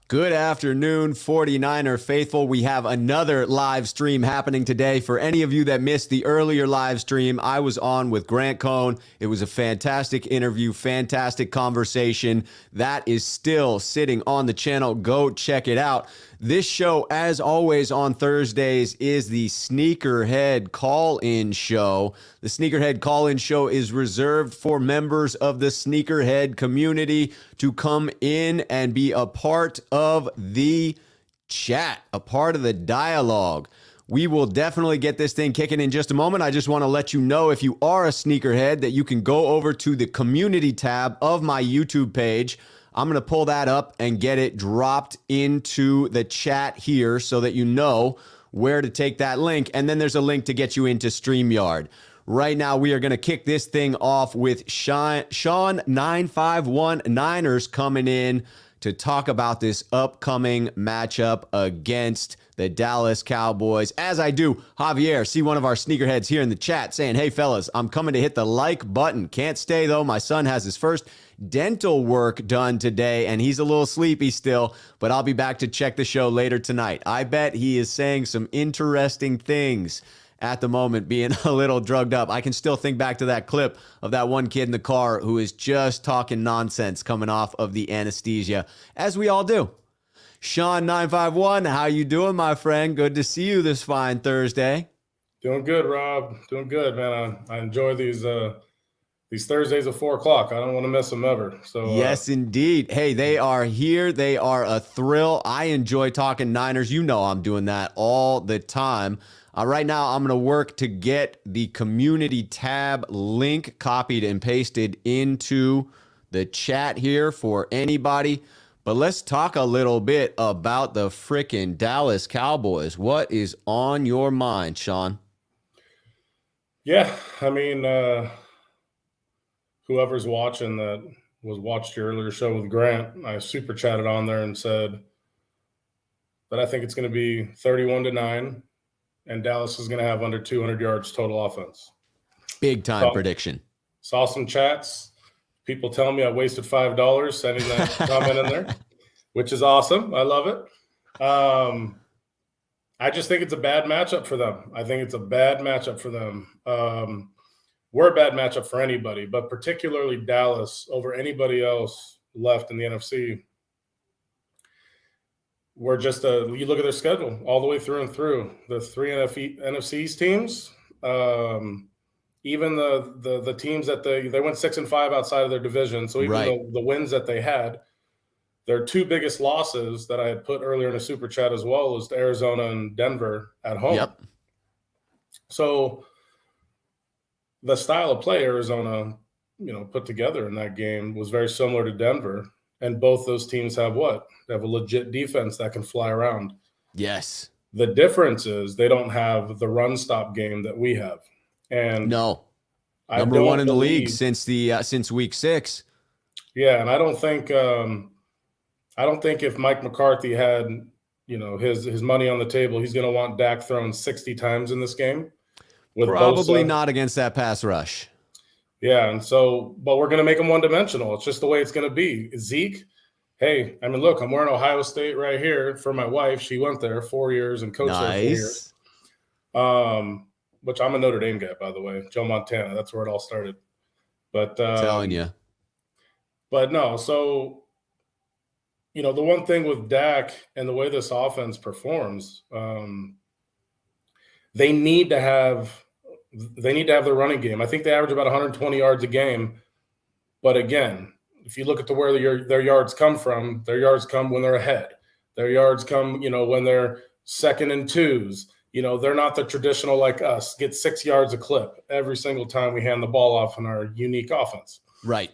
Good afternoon, 49er faithful. We have another live stream happening today. For any of you that missed the earlier live stream, I was on with Grant Cohn. It was a fantastic interview, fantastic conversation. That is still sitting on the channel. Go check it out. This show, as always on Thursdays, is the Sneakerhead Call-In Show. The Sneakerhead Call-In Show is reserved for members of the Sneakerhead community to come in and be a part of the chat, a part of the dialogue. We will definitely get this thing kicking in just a moment. I just want to let you know, if you are a sneakerhead, that you can go over to the community tab of my YouTube page. I'm going to pull that up and get it dropped into the chat here so that you know where to take that link. And then there's a link to get you into StreamYard. Right now, we are going to kick this thing off with Sean951 Niners coming in to talk about this upcoming matchup against the Dallas Cowboys. As I do, Javier, see one of our sneakerheads here in the chat saying, "Hey fellas, I'm coming to hit the like button. Can't stay though. My son has his first dental work done today and he's a little sleepy still, but I'll be back to check the show later tonight." I bet he is saying some interesting things at the moment, being a little drugged up. I can still think back to that clip of that one kid in the car who is just talking nonsense coming off of the anesthesia, as we all do. Sean951, how you doing, my friend? Good to see you this fine Thursday. Doing good, Rob. Doing good, man. I enjoy these Thursdays at 4 o'clock. I don't want to miss them ever. So yes, indeed. Hey, they are here. They are a thrill. I enjoy talking Niners. You know I'm doing that all the time. Right now, I'm going to work to get the community tab link copied and pasted into the chat here for anybody. But let's talk a little bit about the frickin' Dallas Cowboys. What is on your mind, Sean? Yeah, I mean, whoever's watching that watched your earlier show with Grant, I super chatted on there and said that I think it's going to be 31-9. And Dallas is going to have under 200 yards total offense. Big time prediction. Saw some chats. People telling me I wasted $5 sending that comment in there, which is awesome. I love it. I just think it's a bad matchup for them. We're a bad matchup for anybody, but particularly Dallas over anybody else left in the NFC. We're just you look at their schedule all the way through and through. The three NFC's teams, even the teams that they went 6-5 outside of their division. So even the wins that they had, their two biggest losses that I had put earlier in a super chat as well was to Arizona and Denver at home. Yep. So the style of play Arizona, put together in that game was very similar to Denver. And both those teams have what? They have a legit defense that can fly around. Yes. The difference is they don't have the run stop game that we have. And no, number one in the league since week 6. Yeah, and I don't think if Mike McCarthy had his money on the table, he's going to want Dak thrown 60 times in this game. Probably not against that pass rush. Yeah, and so, but we're going to make them one-dimensional. It's just the way it's going to be. Zeke, hey, I mean, look, I'm wearing Ohio State right here for my wife. She went there 4 years and coached there 4 years. Which I'm a Notre Dame guy, by the way. Joe Montana, that's where it all started. But telling you. But no, so, the one thing with Dak and the way this offense performs, they need to have the running game. I think they average about 120 yards a game. But again, if you look at where their yards come from, their yards come when they're ahead. Their yards come, when they're 2nd and 2s. They're not the traditional like us, get 6 yards a clip every single time we hand the ball off in our unique offense. Right.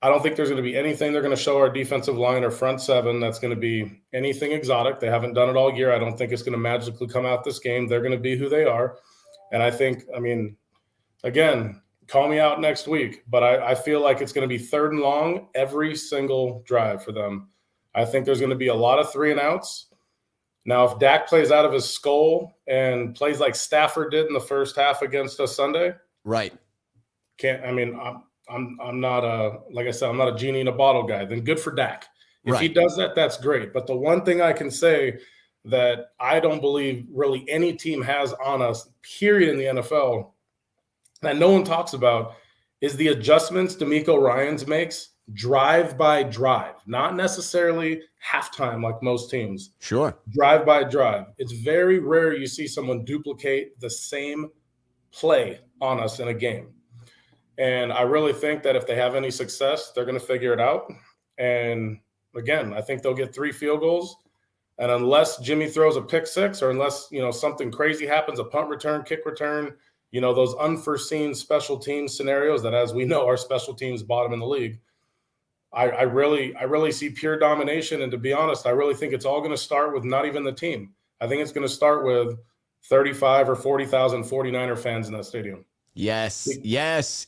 I don't think there's going to be anything they're going to show our defensive line or front seven that's going to be anything exotic. They haven't done it all year. I don't think it's going to magically come out this game. They're going to be who they are. And I think, again, call me out next week, but I feel like it's going to be 3rd and long every single drive for them. I think there's going to be a lot of 3-and-outs. Now, if Dak plays out of his skull and plays like Stafford did in the first half against us Sunday, right? I'm not like I said, I'm not a genie in a bottle guy. Then good for Dak. If he Right. does that, that's great. But the one thing I can say that I don't believe really any team has on us, period, in the NFL, that no one talks about, is the adjustments D'Amico Ryans makes drive by drive, not necessarily halftime like most teams. Sure. Drive by drive. It's very rare you see someone duplicate the same play on us in a game. And I really think that if they have any success, they're going to figure it out. And again, I think they'll get 3 field goals. And unless Jimmy throws a pick six, or unless, something crazy happens, a punt return, kick return, those unforeseen special teams scenarios that, as we know, our special teams bottom in the league, I really see pure domination. And to be honest, I really think it's all going to start with not even the team. I think it's going to start with 35 or 40,000 49er fans in that stadium. Yes,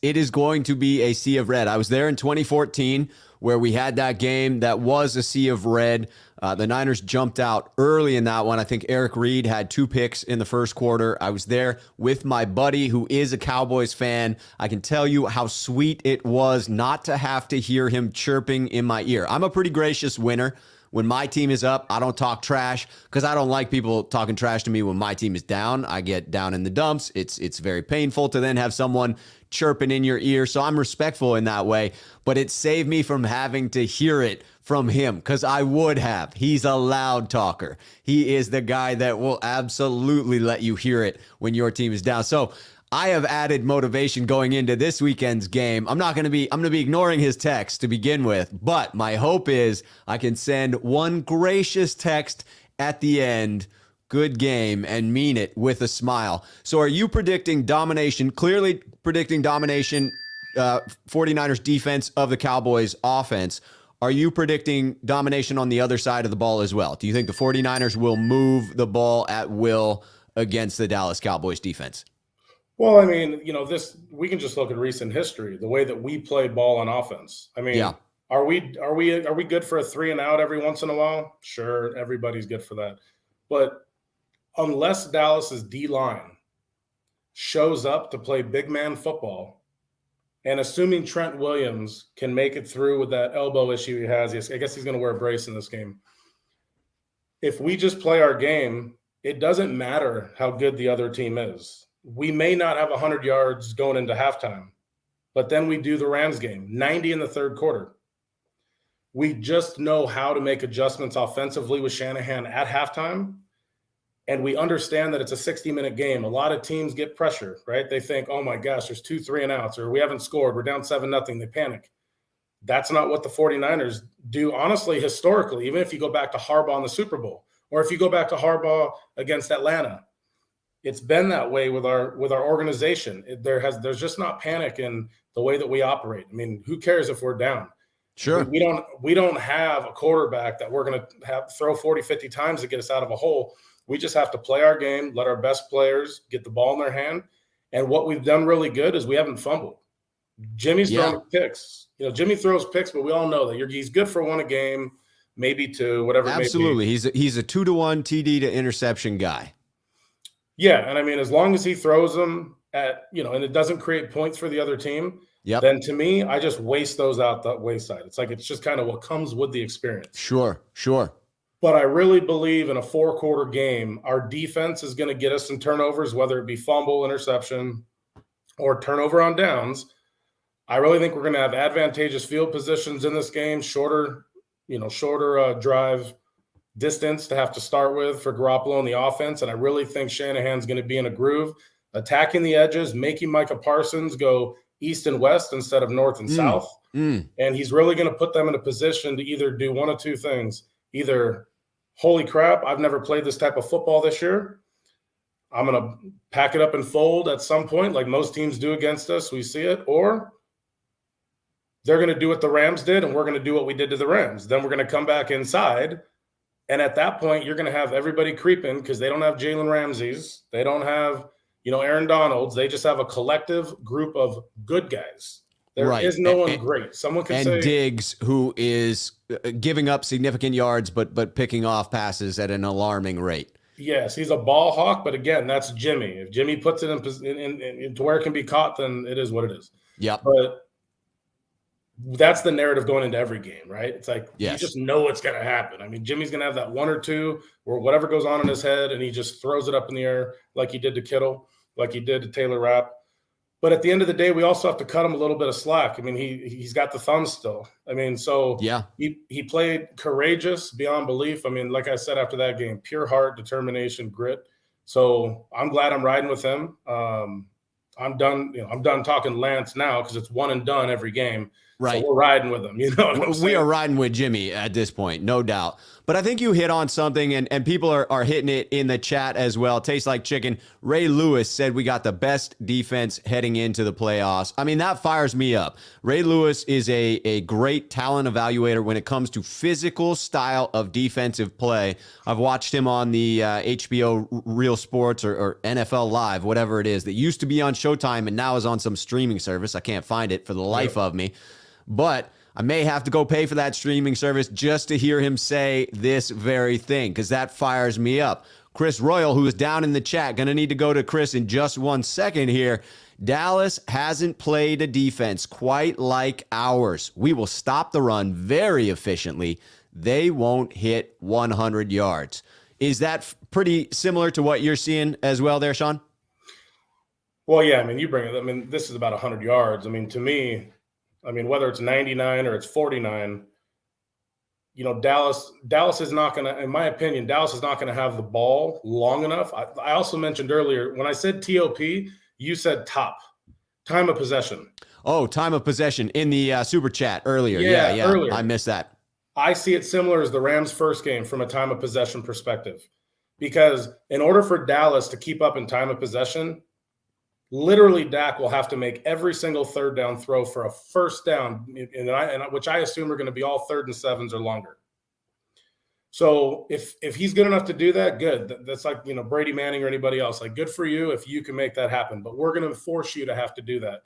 it is going to be a sea of red. I was there in 2014 where we had that game that was a sea of red. The Niners jumped out early in that one. I think Eric Reed had 2 picks in the first quarter. I was there with my buddy who is a Cowboys fan. I can tell you how sweet it was not to have to hear him chirping in my ear. I'm a pretty gracious winner. When my team is up, I don't talk trash because I don't like people talking trash to me when my team is down. I get down in the dumps. It's very painful to then have someone chirping in your ear. So I'm respectful in that way, but it saved me from having to hear it from him because I would have. He's a loud talker. He is the guy that will absolutely let you hear it when your team is down. So I have added motivation going into this weekend's game. I'm going to be ignoring his text to begin with, but my hope is I can send one gracious text at the end, good game, and mean it with a smile. So are you predicting domination, clearly predicting domination, 49ers defense of the Cowboys offense? Are you predicting domination on the other side of the ball as well? Do you think the 49ers will move the ball at will against the Dallas Cowboys defense? Well, I mean, we can just look at recent history, the way that we play ball on offense. I mean, Yeah. Are we good for a 3 and out every once in a while? Sure, everybody's good for that. But unless Dallas's D-line shows up to play big man football, and assuming Trent Williams can make it through with that elbow issue he has, I guess he's going to wear a brace in this game. If we just play our game, it doesn't matter how good the other team is. We may not have 100 yards going into halftime, but then we do the Rams game, 90 in the third quarter. We just know how to make adjustments offensively with Shanahan at halftime, and we understand that it's a 60-minute game. A lot of teams get pressure, right? They think, oh my gosh, there's 2 3 and outs, or we haven't scored. We're down 7-0. They panic. That's not what the 49ers do, honestly, historically, even if you go back to Harbaugh in the Super Bowl, or if you go back to Harbaugh against Atlanta. It's been that way with our organization. There's just not panic in the way that we operate. I mean, who cares if we're down? Sure. We don't have a quarterback that we're going to have throw 40, 50 times to get us out of a hole. We just have to play our game, let our best players get the ball in their hand. And what we've done really good is we haven't fumbled. Jimmy's thrown picks. Jimmy throws picks, but we all know that he's good for 1 a game, maybe 2, whatever. Absolutely. It may be. He's a 2-to-1 TD to interception guy. Yeah, and I mean, as long as he throws them at, and it doesn't create points for the other team, then to me, I just waste those out the wayside. It's just kind of what comes with the experience. Sure. But I really believe in a 4-quarter game, our defense is going to get us some turnovers, whether it be fumble, interception, or turnover on downs. I really think we're going to have advantageous field positions in this game, shorter drive distance to have to start with for Garoppolo in the offense. And I really think Shanahan's going to be in a groove, attacking the edges, making Micah Parsons go east and west instead of north and south. And he's really going to put them in a position to either do one of 2 things. Either, holy crap, I've never played this type of football this year. I'm going to pack it up and fold at some point like most teams do against us. We see it. Or they're going to do what the Rams did, and we're going to do what we did to the Rams. Then we're going to come back inside. And at that point, you're going to have everybody creeping because they don't have Jalen Ramseys. They don't have, Aaron Donalds. They just have a collective group of good guys. There is no one great. Someone can say. And Diggs, who is giving up significant yards, but picking off passes at an alarming rate. Yes, he's a ball hawk, but again, that's Jimmy. If Jimmy puts it in to where it can be caught, then it is what it is. Yep. But that's the narrative going into every game, right? It's like you Yes. just know what's going to happen. I mean, Jimmy's going to have that one or two or whatever goes on in his head, and he just throws it up in the air like he did to Kittle, like he did to Taylor Rapp. But at the end of the day, we also have to cut him a little bit of slack. I mean, he's got the thumb still. I mean, so Yeah. he played courageous beyond belief. I mean, like I said after that game, pure heart, determination, grit. So I'm glad I'm riding with him. I'm done. I'm done talking Lance now because it's one and done every game. Right. So we're riding with him. You know what I'm saying? We are riding with Jimmy at this point, no doubt. But I think you hit on something, and people are hitting it in the chat as well. Tastes like chicken. Ray Lewis said we got the best defense heading into the playoffs. I mean, that fires me up. Ray Lewis is a great talent evaluator when it comes to physical style of defensive play. I've watched him on the HBO Real Sports or NFL Live, whatever it is, that used to be on Showtime and now is on some streaming service. I can't find it for the life of me. But I may have to go pay for that streaming service just to hear him say this very thing, because that fires me up. Chris Royal, who is down in the chat, going to need to go to Chris in just 1 second here. Dallas hasn't played a defense quite like ours. We will stop the run very efficiently. They won't hit 100 yards. Is that pretty similar to what you're seeing as well there, Sean? Well, yeah. I mean, you bring it. I mean, this is about 100 yards. I mean, to me, whether it's 99 or it's 49, Dallas is not going to, in my opinion, Dallas is not going to have the ball long enough. I also mentioned earlier, when I said TOP, you said time of possession. Oh, time of possession in the super chat earlier. Yeah. Earlier. I missed that. I see it similar as the Rams' first game from a time of possession perspective, because in order for Dallas to keep up in time of possession, literally Dak will have to make every single third down throw for a first down, which I assume are going to be all 3rd and 7s or longer. So if he's good enough to do that, good. That's like, Brady Manning or anybody else. Like, good for you if you can make that happen. But we're going to force you to have to do that.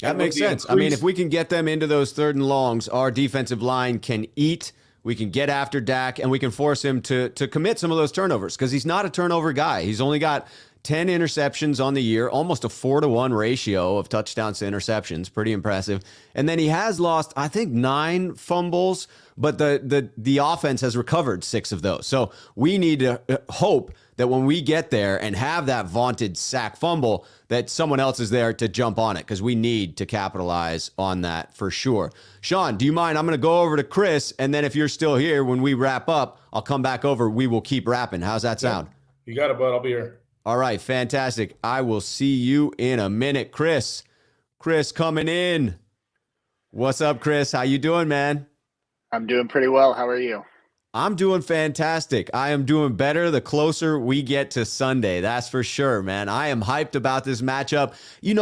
That makes sense. I mean, if we can get them into those 3rd and longs, our defensive line can eat. We can get after Dak, and we can force him to commit some of those turnovers, because he's not a turnover guy. He's only got 10 interceptions on the year, almost a 4-to-1 ratio of touchdowns to interceptions. Pretty impressive. And then he has lost, I think, 9 fumbles, but the offense has recovered 6 of those. So we need to hope that when we get there and have that vaunted sack fumble, that someone else is there to jump on it, because we need to capitalize on that for sure. Sean, do you mind? I'm going to go over to Chris, and then if you're still here when we wrap up, I'll come back over. We will keep rapping. How's that sound? You got it, bud. I'll be here. All right, fantastic. I will see you in a minute. Chris coming in. What's up, Chris? How you doing, man? I'm doing pretty well. How are you? I'm doing fantastic. I am doing better the closer we get to Sunday. That's for sure, man. I am hyped about this matchup.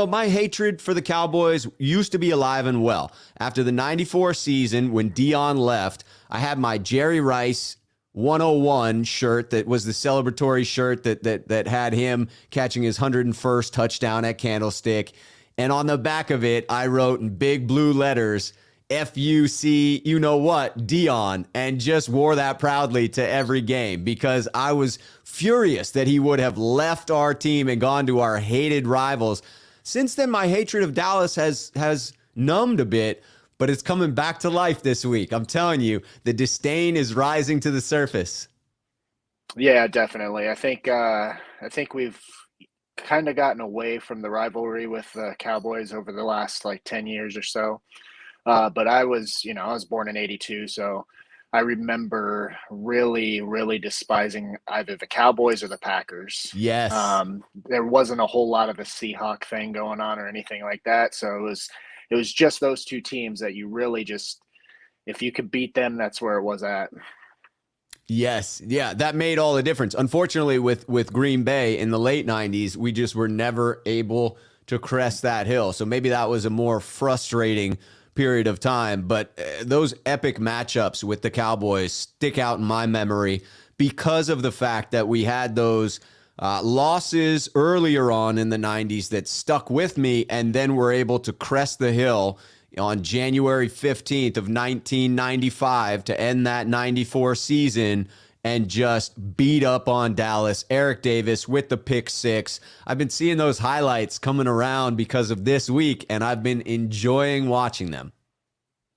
My hatred for the Cowboys used to be alive and well. After the 94 season, when Dion left, I had my Jerry Rice 101 shirt that was the celebratory shirt that had him catching his 101st touchdown at Candlestick. And on the back of it, I wrote in big blue letters, FUC, you know what, Dion, and just wore that proudly to every game, because I was furious that he would have left our team and gone to our hated rivals. Since then, my hatred of Dallas has numbed a bit, but it's coming back to life this week. I'm telling you, the disdain is rising to the surface. Yeah, definitely. I think we've kind of gotten away from the rivalry with the Cowboys over the last 10 years or so. But I was born in 82, so I remember really, really despising either the Cowboys or the Packers. Yes. There wasn't a whole lot of a Seahawk thing going on or anything like that. So it was just those two teams that you really just, if you could beat them, that's where it was at. Yes. Yeah, that made all the difference. Unfortunately, with Green Bay in the late 90s, we just were never able to crest that hill. So maybe that was a more frustrating period of time. But those epic matchups with the Cowboys stick out in my memory because of the fact that we had those losses earlier on in the 90s that stuck with me, and then were able to crest the hill on January 15th of 1995 to end that 94 season and just beat up on Dallas. Eric Davis with the pick six. I've been seeing those highlights coming around because of this week, and I've been enjoying watching them.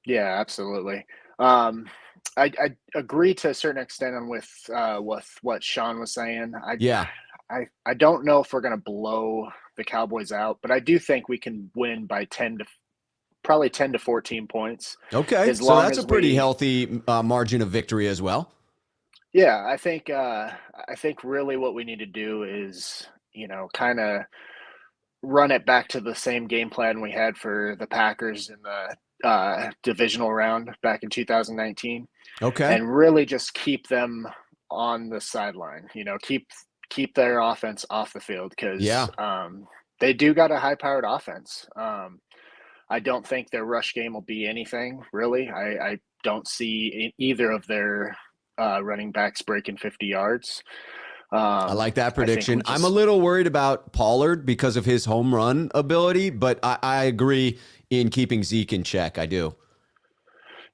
Yeah, absolutely. Um, I agree to a certain extent on with what Sean was saying. Yeah. I don't know if we're going to blow the Cowboys out, but I do think we can win by 10 to probably 10 to 14 points Okay. as So long that's a as pretty we. healthy margin of victory as well. Yeah, I think really what we need to do is, kind of run it back to the same game plan we had for the Packers in the divisional round back in 2019, Okay. and really just keep them on the sideline. Keep their offense off the field because Yeah. they do got a high-powered offense. I don't think their rush game will be anything really. I don't see either of their running backs breaking 50 yards. I like that I think prediction. we I'm a just. little worried about Pollard because of his home run ability, but I agree in keeping Zeke in check. I do.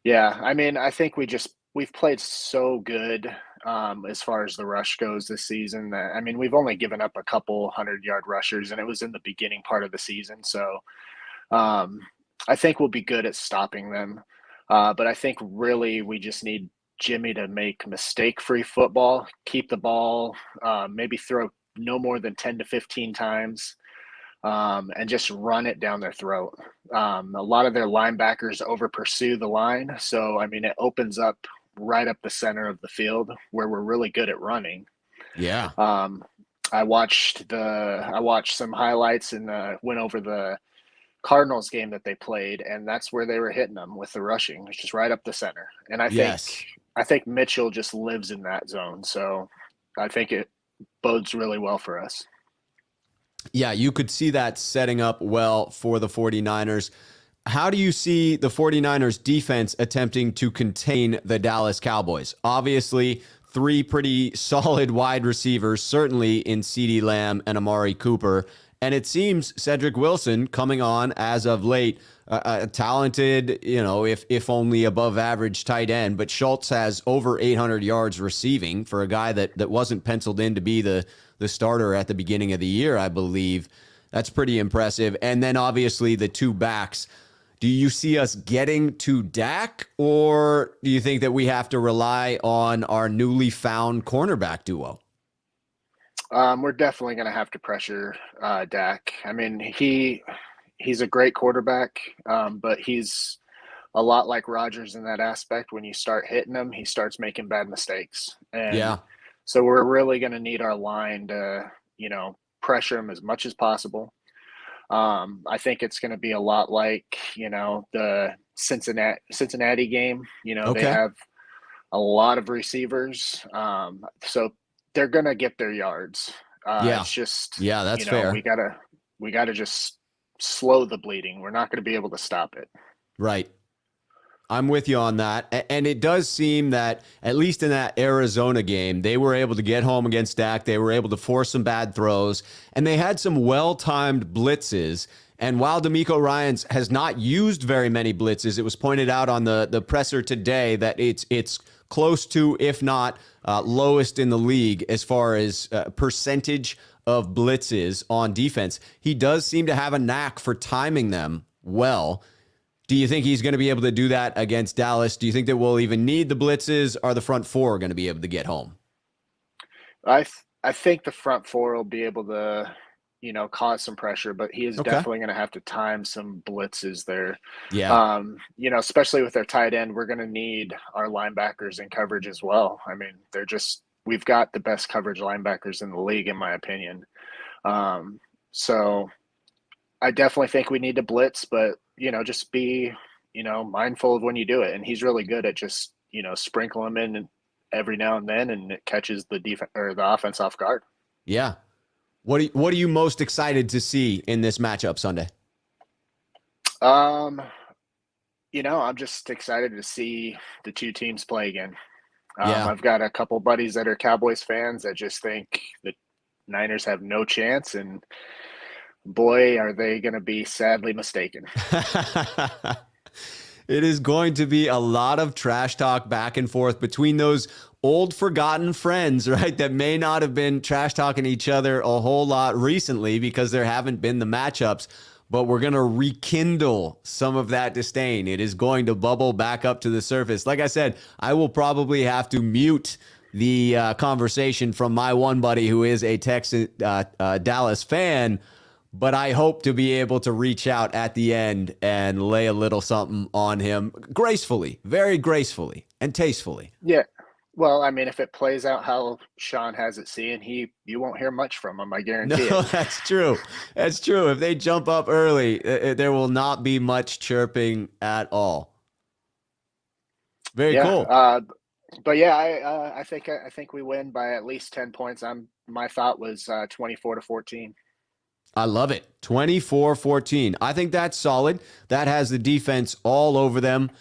Yeah, I mean, I think we've played so good as far as the rush goes this season that I mean we've only given up a couple 100-yard rushers, and it was in the beginning part of the season. So um, I think we'll be good at stopping them. But I think really we just need Jimmy to make mistake-free football, keep the ball, maybe throw no more than 10 to 15 times, and just run it down their throat. A lot of their linebackers over pursue the line. So, I mean, it opens up right up the center of the field where we're really good at running. Yeah. Um, I watched some highlights and went over the Cardinals game that they played, and that's where they were hitting them with the rushing, it's just right up the center. And I think Yes. I think Mitchell just lives in that zone. So I think it bodes really well for us. Yeah, you could see that setting up well for the 49ers. How do you see the 49ers defense attempting to contain the Dallas Cowboys? Obviously, three pretty solid wide receivers, certainly in CeeDee Lamb and Amari Cooper. And it seems Cedric Wilson coming on as of late, a talented, if only above average tight end. But Schultz has over 800 yards receiving for a guy that wasn't penciled in to be the starter at the beginning of the year, I believe. That's pretty impressive. And then obviously the two backs. Do you see us getting to Dak, or do you think that we have to rely on our newly found cornerback duo? We're definitely going to have to pressure Dak. I mean, he's a great quarterback, but he's a lot like Rodgers in that aspect. When you start hitting him, he starts making bad mistakes, and Yeah. so we're really going to need our line to, pressure him as much as possible. I think it's going to be a lot like, the Cincinnati game. They Okay. have a lot of receivers, so they're going to get their yards. Yeah. It's just, Yeah, that's fair. we gotta just slow the bleeding. We're not going to be able to stop it. Right. I'm with you on that. And it does seem that, at least in that Arizona game, they were able to get home against Dak. They were able to force some bad throws, and they had some well-timed blitzes. And while D'Amico Ryans has not used very many blitzes, it was pointed out on the presser today that it's close to, if not lowest in the league as far as percentage of blitzes on defense. He does seem to have a knack for timing them well. Do you think he's going to be able to do that against Dallas? Do you think that we'll even need the blitzes? Are the front four going to be able to get home? I think the front four will be able to, cause some pressure, but he is Okay. definitely going to have to time some blitzes there. Yeah. Especially with their tight end, we're going to need our linebackers in coverage as well. I mean, we've got the best coverage linebackers in the league, in my opinion. So I definitely think we need to blitz, but, just be, mindful of when you do it. And he's really good at just, sprinkle them in every now and then, and it catches the defense or the offense off guard. Yeah. What are you most excited to see in this matchup Sunday? I'm just excited to see the two teams play again. Yeah. I've got a couple buddies that are Cowboys fans that just think the Niners have no chance, and boy, are they going to be sadly mistaken. It is going to be a lot of trash talk back and forth between those old forgotten friends, right? That may not have been trash talking each other a whole lot recently because there haven't been the matchups. but we're going to rekindle some of that disdain. It is going to bubble back up to the surface. Like I said, I will probably have to mute the conversation from my one buddy who is a Texas Dallas fan, but I hope to be able to reach out at the end and lay a little something on him gracefully, very gracefully and tastefully. Yeah. Well, I mean, if it plays out how Sean has it seeing, you won't hear much from him, I guarantee No, it. that's true. That's true. If they jump up early, there will not be much chirping at all. Very cool. But yeah, I think we win by at least 10 points. My thought was 24-14. I love it. 24-14. I think that's solid. That has the defense all over them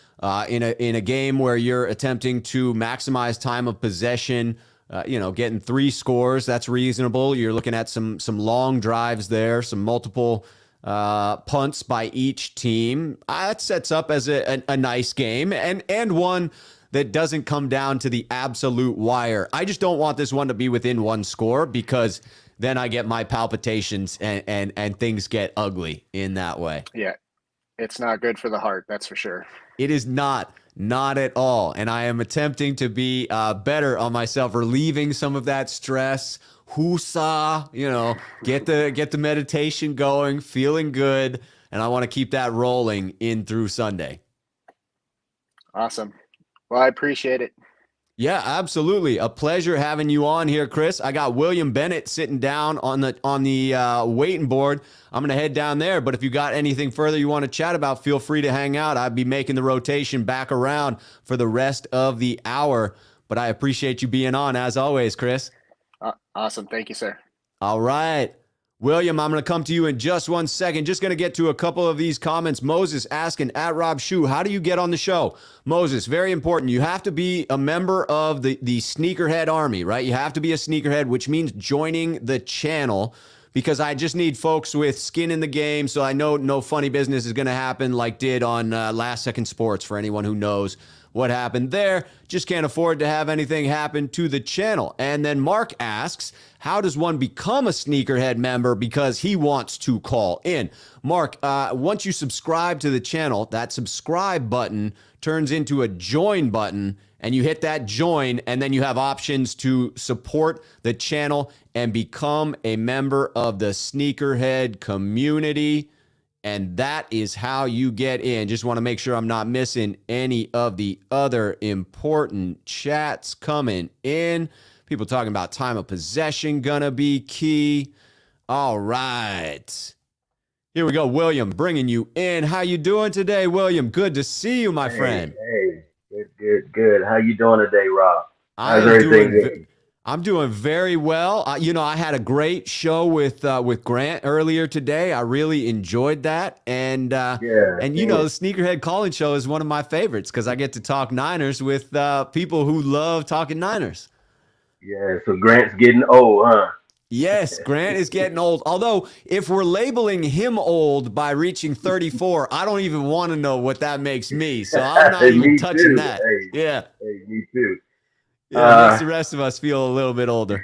in a game where you're attempting to maximize time of possession. Getting 3 scores, that's reasonable. You're looking at some long drives there, some multiple punts by each team. That sets up as a nice game and one that doesn't come down to the absolute wire. I just don't want this one to be within 1 score because then I get my palpitations and things get ugly in that way. Yeah, it's not good for the heart, that's for sure. It is not at all. And I am attempting to be better on myself, relieving some of that stress. Whoosah, get the meditation going, feeling good. And I want to keep that rolling in through Sunday. Awesome. Well, I appreciate it. Yeah, absolutely. A pleasure having you on here, Chris. I got William Bennett sitting down on the waiting board. I'm going to head down there, but if you got anything further you want to chat about, feel free to hang out. I'd be making the rotation back around for the rest of the hour, but I appreciate you being on as always, Chris. Awesome. Thank you, sir. All right. William, I'm going to come to you in just 1 second. Just going to get to a couple of these comments. Moses asking at Rob Schuh, how do you get on the show? Moses, very important. You have to be a member of the Sneakerhead Army, right? You have to be a Sneakerhead, which means joining the channel, because I just need folks with skin in the game. So I know no funny business is going to happen like did on Last Second Sports for anyone who knows what happened there. Just can't afford to have anything happen to the channel. And then Mark asks, how does one become a Sneakerhead member? Because he wants to call in. Mark, once you subscribe to the channel, that subscribe button turns into a join button, and you hit that join, and then you have options to support the channel and become a member of the Sneakerhead community. And that is how you get in. Just want to make sure I'm not missing any of the other important chats coming in. People talking about time of possession gonna be key. All right. Here we go, William, bringing you in. How you doing today, William? Good to see you, my friend. Hey, good. How you doing today, Rob? How's everything? I'm doing very well. I had a great show with Grant earlier today. I really enjoyed that, and the Sneakerhead Calling Show is one of my favorites because I get to talk Niners with people who love talking Niners. Yeah, so Grant's getting old, huh? Yes, Grant is getting old. Although, if we're labeling him old by reaching 34, I don't even want to know what that makes me. So I'm not even touching that. Hey, me too. Yeah, it makes the rest of us feel a little bit older.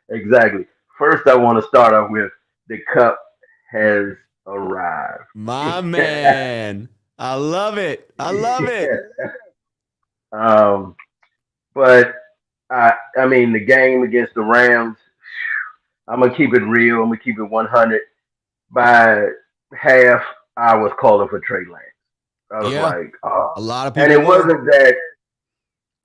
Exactly. First, I want to start off with the cup has arrived. My man. I love it. But I mean, the game against the Rams, I'm going to keep it real. I'm going to keep it 100. By half, I was calling for Trey Lance. I was like, oh. A lot of people. And it wasn't that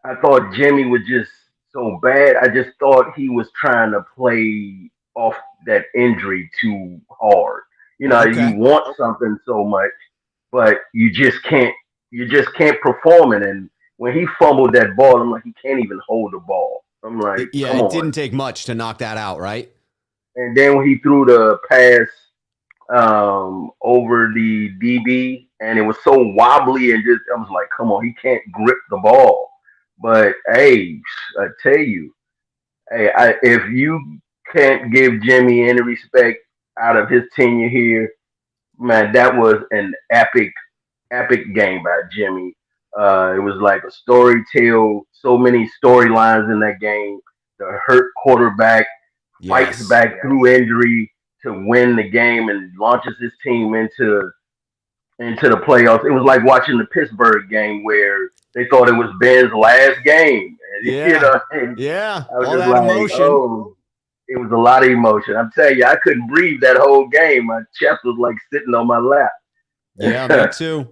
I thought Jimmy was just so bad. I just thought he was trying to play off that injury too hard. You want something so much, but you just can't perform it. And when he fumbled that ball, I'm like, he can't even hold the ball. I'm like, it didn't take much to knock that out, right? And then when he threw the pass over the DB, and it was so wobbly, and I was like, come on, he can't grip the ball. But hey, I tell you, if you can't give Jimmy any respect out of his tenure here, man, that was an epic game by Jimmy. It was like a story tale, so many storylines in that game. The hurt quarterback fights back through injury. to win the game and launches his team into the playoffs. It was like watching the Pittsburgh game where they thought it was Ben's last game. Yeah. And Yeah. I was All just that like, emotion. oh, it was a lot of emotion. I'm telling you, I couldn't breathe that whole game. My chest was like sitting on my lap. Yeah, me too.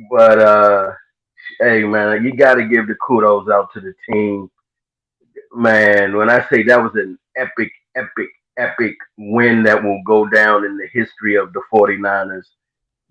But hey, man, you got to give the kudos out to the team. Man, when I say that was an epic, epic, epic win that will go down in the history of the 49ers,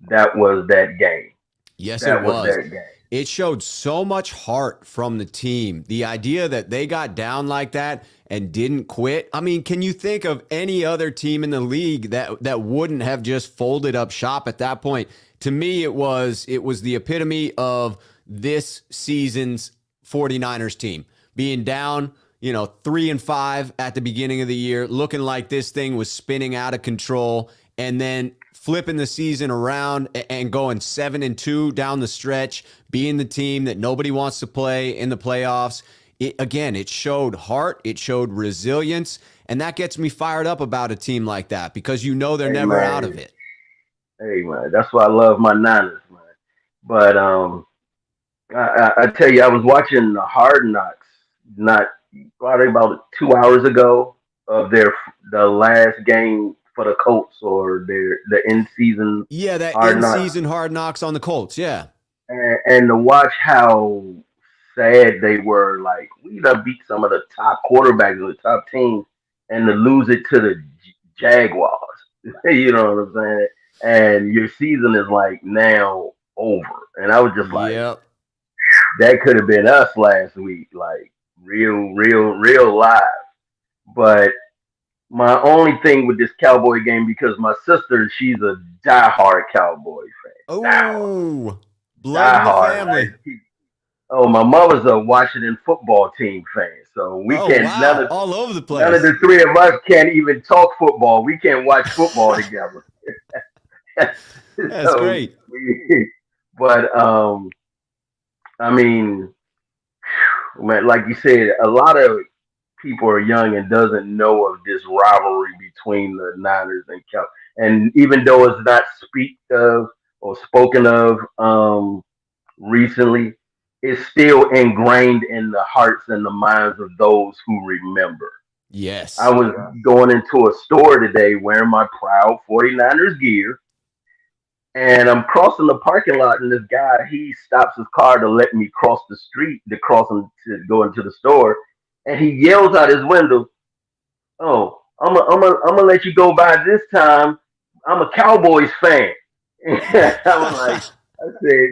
that was that game. Yes, it That was was. that game. It showed so much heart from the team. The idea that they got down like that and didn't quit. I mean, can you think of any other team in the league that wouldn't have just folded up shop at that point? To me, it was the epitome of this season's 49ers team being down, 3-5 at the beginning of the year, looking like this thing was spinning out of control, and then flipping the season around and going 7-2 down the stretch, being the team that nobody wants to play in the playoffs. It showed heart, it showed resilience, and that gets me fired up about a team like that because they're never out of it. Hey, man, that's why I love my Niners, man. But I tell you, I was watching the Hard Knocks not probably about 2 hours ago of the last game for the Colts or the in season. Yeah, that Hard in Knocks. season Hard Knocks on the Colts. Yeah, and to watch how sad they were. Like we done beat some of the top quarterbacks of the top teams, and to lose it to the Jaguars. You know what I'm saying? And your season is like now over. And I was just like, yep. that could have been us last week, like real live. But my only thing with this Cowboy game, because my sister, she's a diehard Cowboy fan. Oh, blood in the family. Like, oh, my mother's a Washington football team fan, so we can't. Wow. All over the place. None of the three of us can't even talk football. We can't watch football together. That's great. But I mean, man, like you said, a lot of people are young and doesn't know of this rivalry between the Niners and Cowboys. And even though it's not spoken of recently, it's still ingrained in the hearts and the minds of those who remember. Yes. I was going into a store today wearing my proud 49ers gear, and I'm crossing the parking lot, and this guy, he stops his car to let me cross the street to go into the store, and he yells out his window, "Oh, I'm gonna let you go by this time. I'm a Cowboys fan." I was like,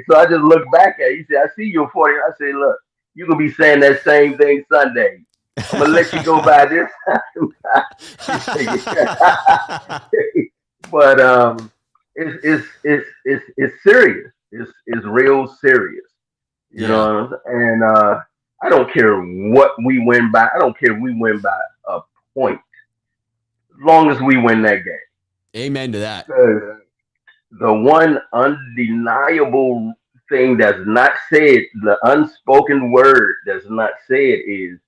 so I just looked back at it. He said, "I see you're 40." I said, "Look, you gonna be saying that same thing Sunday. I'm gonna let you go by this time." But it's serious. It's real serious. You know, and I don't care what we win by. I don't care if we win by a point, as long as we win that game. Amen to that. The one undeniable thing that's not said, the unspoken word that's not said is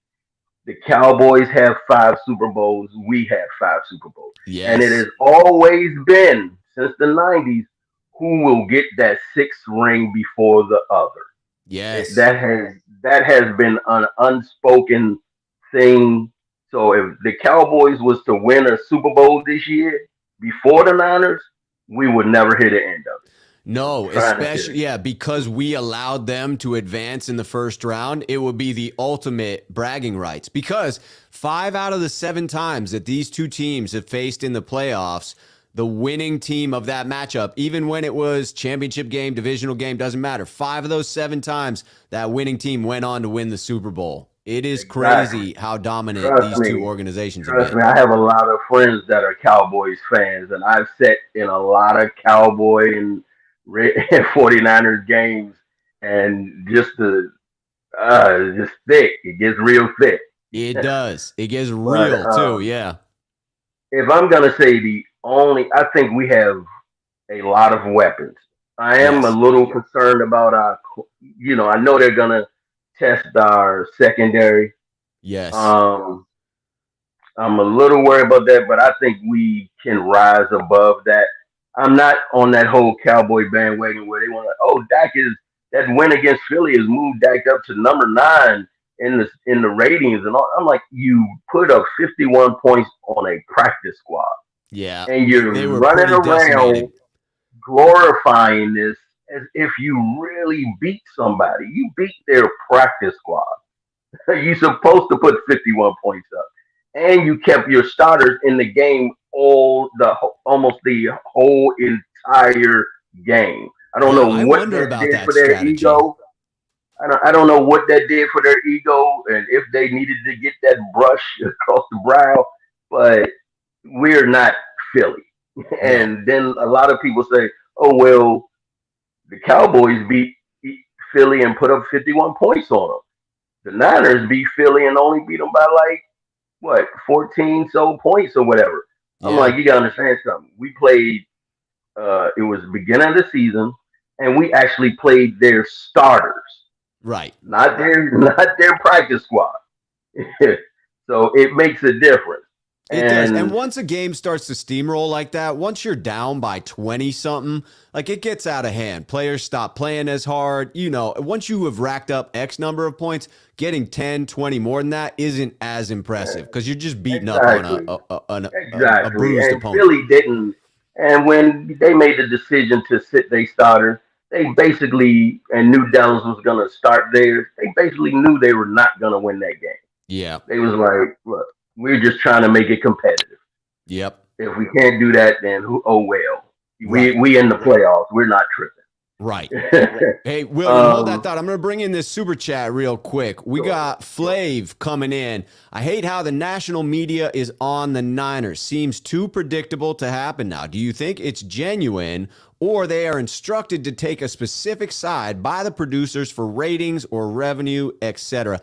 the Cowboys have 5 Super Bowls. We have 5 Super Bowls. Yes. And it has always been, since the 90s, who will get that 6th ring before the other. Yes. That has been an unspoken thing. So if the Cowboys was to win a Super Bowl this year before the Niners, we would never hit the end of it. No, especially, because we allowed them to advance in the first round, it would be the ultimate bragging rights. Because 5 out of the 7 times that these two teams have faced in the playoffs, the winning team of that matchup, even when it was championship game, divisional game, doesn't matter. 5 of those 7 times, that winning team went on to win the Super Bowl. It is crazy how dominant these two organizations have been. Trust me, I have a lot of friends that are Cowboys fans, and I've sat in a lot of Cowboy and 49ers games, and just thick. It gets real thick. It does. It gets real too. Yeah. If I'm gonna say I think we have a lot of weapons. I am a little concerned about I know they're gonna test our secondary. Yes. I'm a little worried about that, but I think we can rise above that. I'm not on that whole Cowboy bandwagon where they want to. Oh, Dak is that win against Philly has moved Dak up to number 9 in the ratings and all. I'm like, you put up 51 points on a practice squad, Yeah, and they you're were running pretty around decimated. glorifying this as if you really beat somebody. You beat their practice squad. You're supposed to put 51 points up, and you kept your starters in the game almost the whole entire game. I don't Yeah, know I what wonder that about did that for their strategy. ego. I don't know what that did for their ego, and if they needed to get that brush across the brow. But we're not Philly. No. And then a lot of people say, "Oh well, the Cowboys beat Philly and put up 51 points on them. The Niners beat Philly and only beat them by like what 14 so points or whatever." I'm Yeah, like, you gotta understand something. We played. It was the beginning of the season, and we actually played their starters, right. not their not their practice squad. So it makes a difference. It does. And And once a game starts to steamroll like that, once you're down by 20 something, like it gets out of hand. Players stop playing as hard. Once you have racked up X number of points, getting 10, 20 more than that isn't as impressive because you're just beating up on exactly, a exactly. bruised And opponent. Philly didn't. And when they made the decision to sit their starters, they basically and knew Dallas was going to start theirs. They basically knew they were not going to win that game. Yeah. They was like, look, we're just trying to make it competitive. Yep. If we can't do that, then oh well. Right. We in the playoffs. We're not Right. tripping. Hey, William, hold that um, thought. I'm going to bring in this super chat real quick. We sure, got sure. Flav coming in. I hate how the national media is on the Niners. Seems too predictable to happen now. Do you think it's genuine or they are instructed to take a specific side by the producers for ratings or revenue, etc.?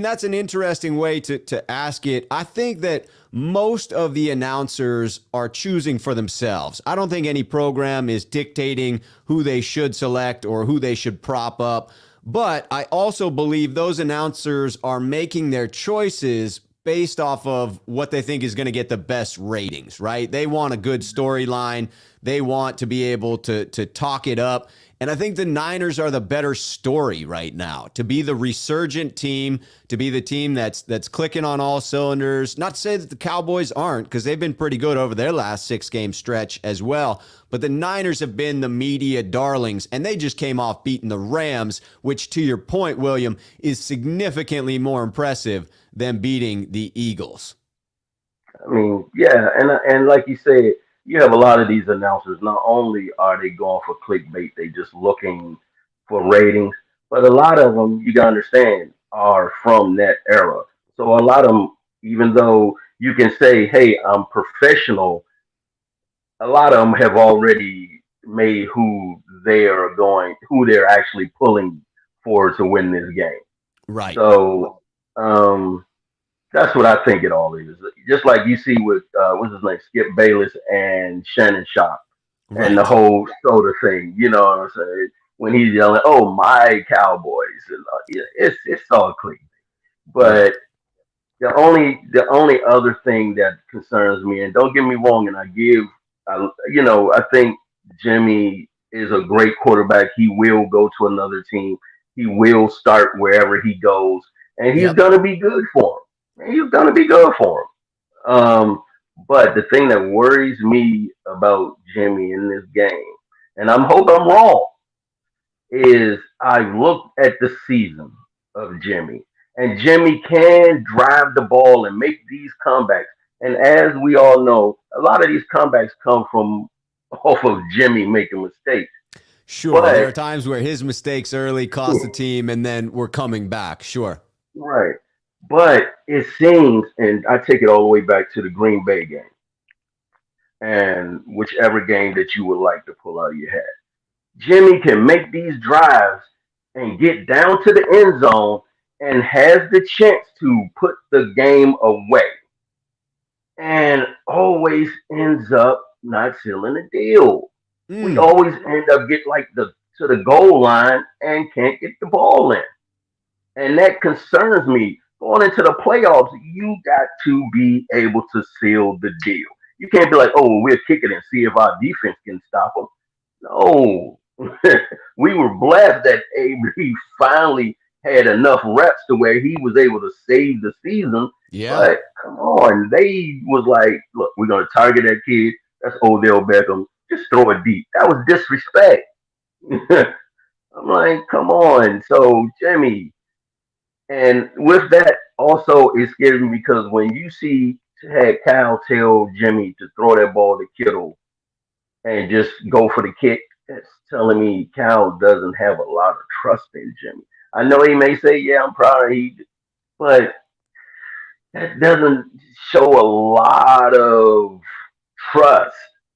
That's an interesting way to ask it. I think that most of the announcers are choosing for themselves. I don't think any program is dictating who they should select or who they should prop up. But I also believe those announcers are making their choices based off of what they think is going to get the best ratings, right? They want a good storyline. They want to be able to talk it up. And I think the Niners are the better story right now, to be the resurgent team, to be the team that's clicking on all cylinders. Not to say that the Cowboys aren't, because they've been pretty good over their last 6-game stretch as well. But the Niners have been the media darlings, and they just came off beating the Rams, which, to your point, William, is significantly more impressive than beating the Eagles. I mean, yeah, and like you said, you have a lot of these announcers. Not only are they going for clickbait, they just looking for ratings, but a lot of them, you gotta understand, are from that era. So a lot of them, even though you can say, "Hey, I'm professional," a lot of them have already made who they're actually pulling for to win this game. Right, So um, that's what I think it all is. Just like you see with what's his name, Skip Bayless and Shannon Sharp, and the right. whole soda thing. You know what I'm saying? When he's yelling, "Oh my Cowboys," and yeah, it's all clean. Yeah, But the only other thing that concerns me, and don't get me wrong, and I think Jimmy is a great quarterback. He will go to another team. He will start wherever he goes, and he's yep. gonna be good for him. He's gonna be good for him. But the thing that worries me about Jimmy in this game, and I hope I'm wrong, is I looked at the season of Jimmy, and Jimmy can drive the ball and make these comebacks. And as we all know, a lot of these comebacks come from off of Jimmy making mistakes. Sure. There But are times where his mistakes early cost the team, and then we're coming back. Sure. right, but it seems, and I take it all the way back to the Green Bay game, and whichever game that you would like to pull out of your hat. Jimmy can make these drives and get down to the end zone and has the chance to put the game away and always ends up not sealing the deal. We Mm. always end up get like the to the goal line and can't get the ball in. And that concerns me. Going into the playoffs, you got to be able to seal the deal. You can't be like, oh, well, we'll kick it and see if our defense can stop them. No, we were blessed that AB finally had enough reps to where he was able to save the season. Yeah. But come on, they was like, look, we're gonna target that kid. That's Odell Beckham. Just throw it deep. That was disrespect. I'm like, come on. So Jimmy, and with that also it's scary because when you see had Cal tell Jimmy to throw that ball to Kittle and just go for the kick, that's telling me Cal doesn't have a lot of trust in Jimmy. I know he may say, "Yeah, I'm proud of he," but that doesn't show a lot of trust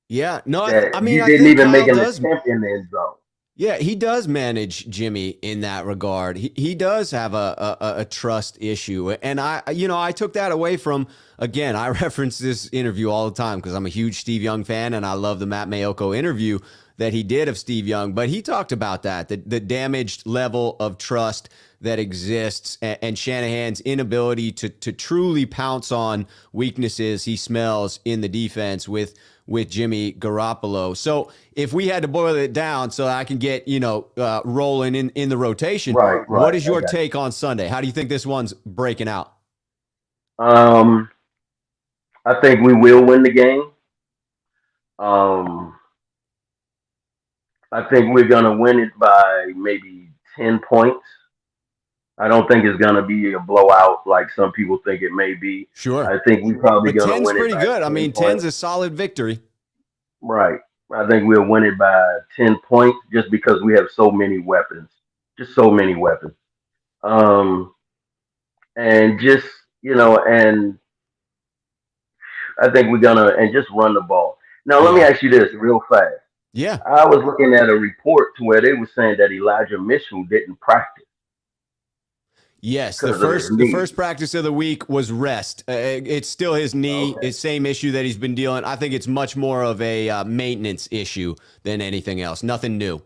Yeah. No, that I mean, he I didn't think even make Kyle an does. attempt in the end zone. Yeah, he does manage Jimmy in that regard. He does have a trust issue, and I took that away from. Again, I reference this interview all the time because I'm a huge Steve Young fan, and I love the Matt Mayoko interview that he did of Steve Young. But he talked about that the damaged level of trust that exists, and Shanahan's inability to truly pounce on weaknesses he smells in the defense with Jimmy Garoppolo. So if we had to boil it down so I can get, rolling in the rotation, Right, what right. is your take on Sunday? How do you think this one's breaking out? I think we will win the game. Um, I think we're gonna win it by maybe 10 points. I don't think it's gonna be a blowout like some people think it may be. Sure. I think we're probably But gonna 10's win it pretty by good. I 10 mean, 10's points. a solid victory. Right. I think we'll win it by 10 points just because we have so many weapons. Just so many weapons. Um, and just and I think we're gonna and just run the ball. Now let me Yeah. ask you this real fast. Yeah. I was looking at a report to where they were saying that Elijah Mitchell didn't practice Yes, the because of his first the knee. first practice of the week was rest. It's still his knee, Okay. it's same issue that he's been dealing. I think it's much more of a maintenance issue than anything else. Nothing new.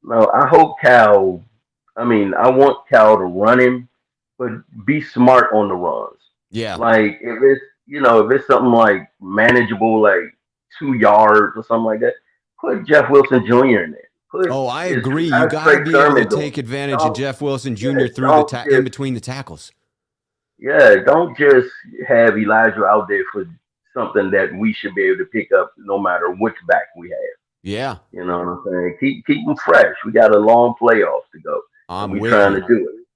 No, I hope Cal. I mean, I want Cal to run him, but be smart on the runs. Yeah. Like if it's something like manageable, like 2 yards or something like that, put Jeff Wilson Jr. in there. Put Oh, I is agree. You Have got to Trey be able to Sermon doing take it. advantage of Don't Jeff Wilson yeah, Jr. through don't in just between the tackles. don't just have Elijah out there for something that we should be able to pick up no matter which back we have. Yeah, You know what I'm saying? Keep them fresh. We got a long playoffs to go, and I'm we with trying you. to do it.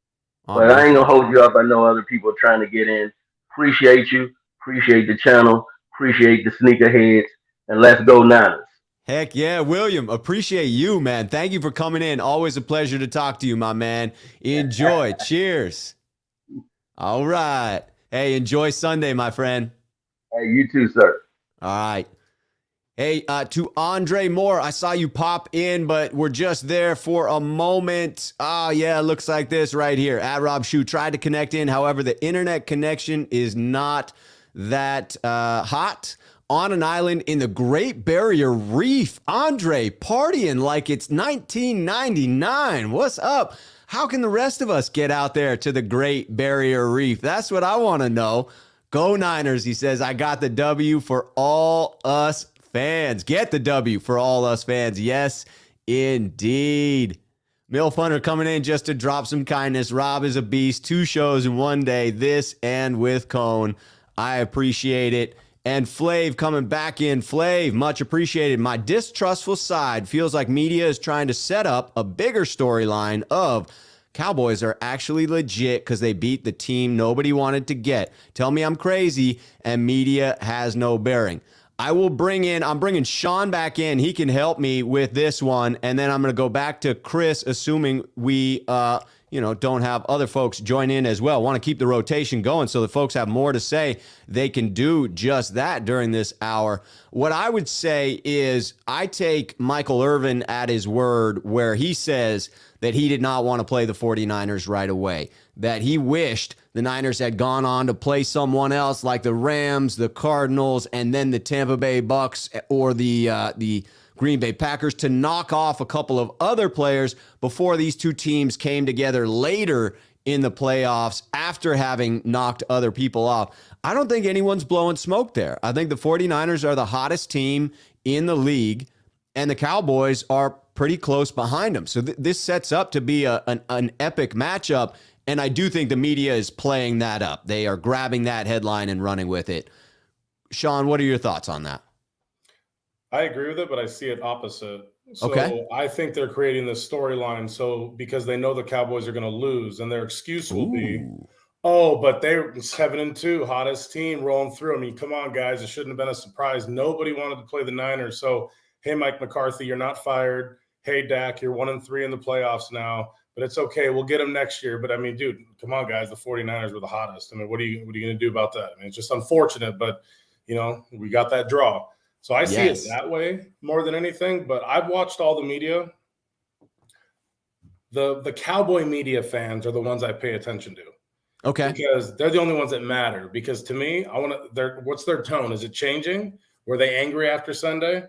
I'm But I with ain't you. gonna hold you up. I know other people are trying to get in. Appreciate you. Appreciate the channel. Appreciate the sneakerheads. And let's go Niners. Heck yeah, William. Appreciate you, man. Thank you for coming in. Always a pleasure to talk to you, my man. Enjoy. Cheers. All right. Hey, enjoy Sunday, my friend. Hey, you too, sir. All right. Hey, to Andre Moore, I saw you pop in, but we're just there for a moment. Oh, yeah, looks like this right here. At Rob Schuh tried to connect in. However, the internet connection is not that hot. On an island in the Great Barrier Reef. Andre partying like it's 1999. What's up? How can the rest of us get out there to the Great Barrier Reef? That's what I want to know. Go Niners, he says. I got the W for all us fans. Get the W for all us fans. Yes, indeed. Milf Hunter coming in just to drop some kindness. Rob is a beast. 2 shows in one day. This and with Cone. I appreciate it. And Flav coming back in. Flav, much appreciated. My distrustful side feels like media is trying to set up a bigger storyline of Cowboys are actually legit because they beat the team nobody wanted to get. Tell me I'm crazy and media has no bearing. I'm bringing Sean back in. He can help me with this one. And then I'm going to go back to Chris, assuming we, don't have other folks join in as well. Want to keep the rotation going so the folks have more to say. They can do just that during this hour. What I would say is I take Michael Irvin at his word where he says that he did not want to play the 49ers right away, that he wished the Niners had gone on to play someone else like the Rams, the Cardinals, and then the Tampa Bay Bucks or the Green Bay Packers to knock off a couple of other players before these two teams came together later in the playoffs after having knocked other people off. I don't think anyone's blowing smoke there. I think the 49ers are the hottest team in the league, and the Cowboys are pretty close behind them. So this sets up to be an epic matchup, and I do think the media is playing that up. They are grabbing that headline and running with it. Sean, what are your thoughts on that? I agree with it, but I see it opposite. So Okay. I think they're creating this storyline because they know the Cowboys are going to lose, and their excuse will be, oh, but they're 7-2, hottest team rolling through. I mean, come on, guys. It shouldn't have been a surprise. Nobody wanted to play the Niners. So, hey, Mike McCarthy, you're not fired. Hey, Dak, you're 1-3 in the playoffs now, but it's okay. We'll get them next year. But, I mean, dude, come on, guys. The 49ers were the hottest. I mean, what are you going to do about that? I mean, it's just unfortunate, but, we got that draw. So I see it that way more than anything, but I've watched all the media. The Cowboy media fans are the ones I pay attention to. Okay. Because they're the only ones that matter. Because to me, what's their tone? Is it changing? Were they angry after Sunday?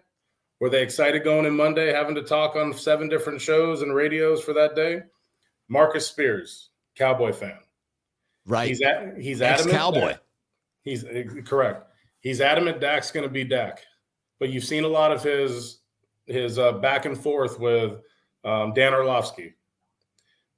Were they excited going in Monday, having to talk on 7 different shows and radios for that day? Marcus Spears, Cowboy fan. Right. He's adamant. Ex-Cowboy. He's correct. He's adamant Dak's going to be Dak. But you've seen a lot of his back and forth with Dan Orlovsky.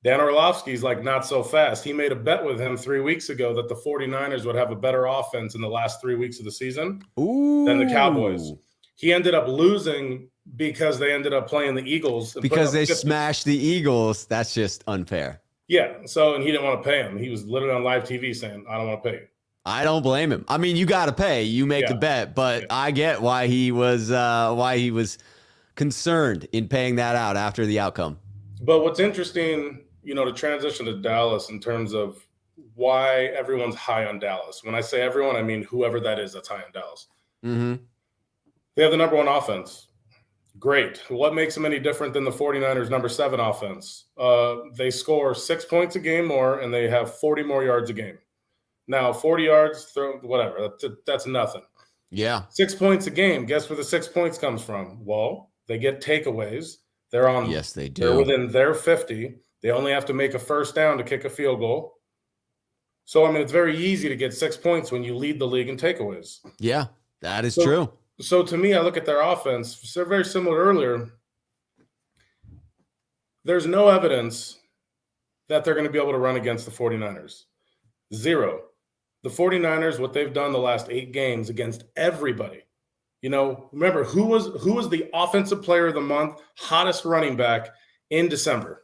Dan Orlovsky's like not so fast. He made a bet with him 3 weeks ago that the 49ers would have a better offense in the last 3 weeks of the season than the Cowboys. He ended up losing because they ended up playing the Eagles. Because they smashed the Eagles. That's just unfair. Yeah. So, and he didn't want to pay him. He was literally on live TV saying, I don't want to pay you. I don't blame him. I mean, you got to pay. You make the bet, but I get why he was concerned in paying that out after the outcome. But what's interesting, to transition to Dallas in terms of why everyone's high on Dallas. When I say everyone, I mean whoever that is that's high on Dallas. Mm-hmm. They have the number 1 offense. Great. What makes them any different than the 49ers' number 7 offense? They score 6 points a game more, and they have 40 more yards a game. Now, 40 yards, whatever, that's nothing. Yeah. 6 points a game. Guess where the 6 points comes from? Well, they get takeaways. They're on. Yes, they do. They're within their 50. They only have to make a first down to kick a field goal. So, I mean, it's very easy to get 6 points when you lead the league in takeaways. Yeah, that is true. So, to me, I look at their offense. They're very similar earlier. There's no evidence that they're going to be able to run against the 49ers. Zero. The 49ers, what they've done the last 8 games against everybody. Remember, who was the offensive player of the month, hottest running back in December?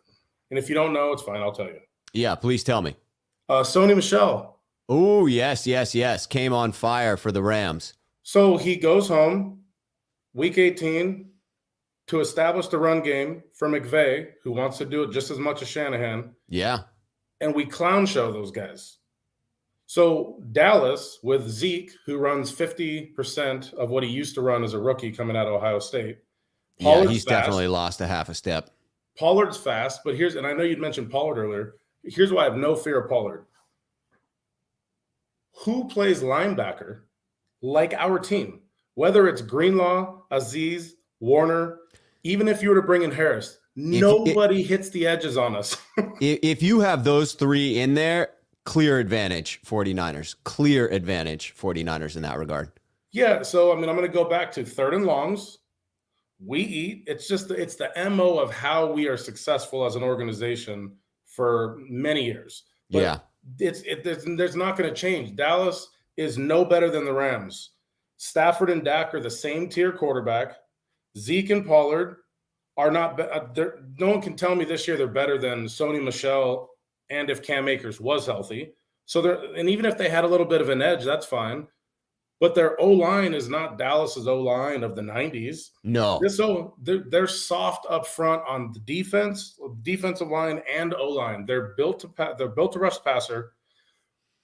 And if you don't know, it's fine. I'll tell you. Yeah, please tell me. Sony Michel. Oh, yes. Came on fire for the Rams. So he goes home week 18 to establish the run game for McVay, who wants to do it just as much as Shanahan. Yeah. And we clown show those guys. So Dallas with Zeke, who runs 50% of what he used to run as a rookie coming out of Ohio State. Pollard's he's fast. Definitely lost a half a step. Pollard's fast, but and I know you'd mentioned Pollard earlier. Here's why I have no fear of Pollard. Who plays linebacker like our team? Whether it's Greenlaw, Aziz, Warner, even if you were to bring in Harris, nobody hits the edges on us. If you have those 3 in there, clear advantage 49ers. Clear advantage 49ers in that regard. Yeah, so, I'm going to go back to 3rd and longs. We eat. It's the MO of how we are successful as an organization for many years. But yeah. There's not going to change. Dallas is no better than the Rams. Stafford and Dak are the same tier quarterback. Zeke and Pollard are not no one can tell me this year they're better than Sony Michel and if Cam Akers was healthy. And even if they had a little bit of an edge, that's fine. But their O-line is not Dallas's O-line of the 90s. No. So they're soft up front on the defensive line and O-line. They're built to rush passer,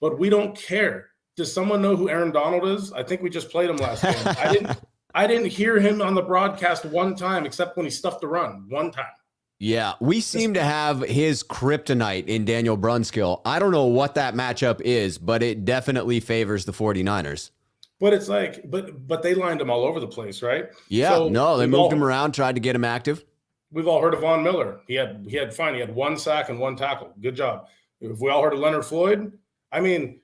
but we don't care. Does someone know who Aaron Donald is? I think we just played him last game. I didn't hear him on the broadcast one time except when he stuffed the run one time. Yeah, we seem to have his kryptonite in Daniel Brunskill. I don't know what that matchup is, but it definitely favors the 49ers. But it's like, but they lined him all over the place, right? Yeah, so they moved him around, tried to get him active. We've all heard of Von Miller. He had 1 sack and 1 tackle. Good job. If we all heard of Leonard Floyd, I mean,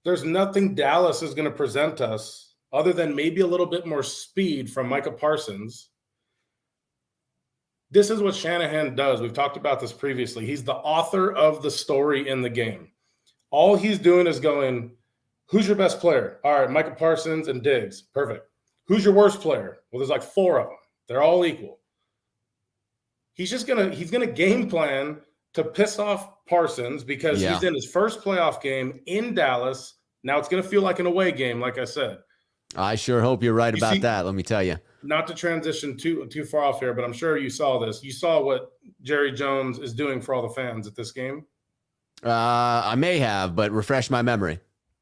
there's nothing Dallas is going to present us other than maybe a little bit more speed from Micah Parsons. This is what Shanahan does. We've talked about this previously. He's the author of the story in the game. All he's doing is going, who's your best player? All right, Micah Parsons and Diggs. Perfect. Who's your worst player? Well, there's like 4 of them. They're all equal. He's gonna game plan to piss off Parsons because he's in his first playoff game in Dallas. Now it's gonna feel like an away game, like I said. I sure hope you're right about that, let me tell you. Not to transition too far off here, but I'm sure you saw this. You saw what Jerry Jones is doing for all the fans at this game? I may have, but refresh my memory.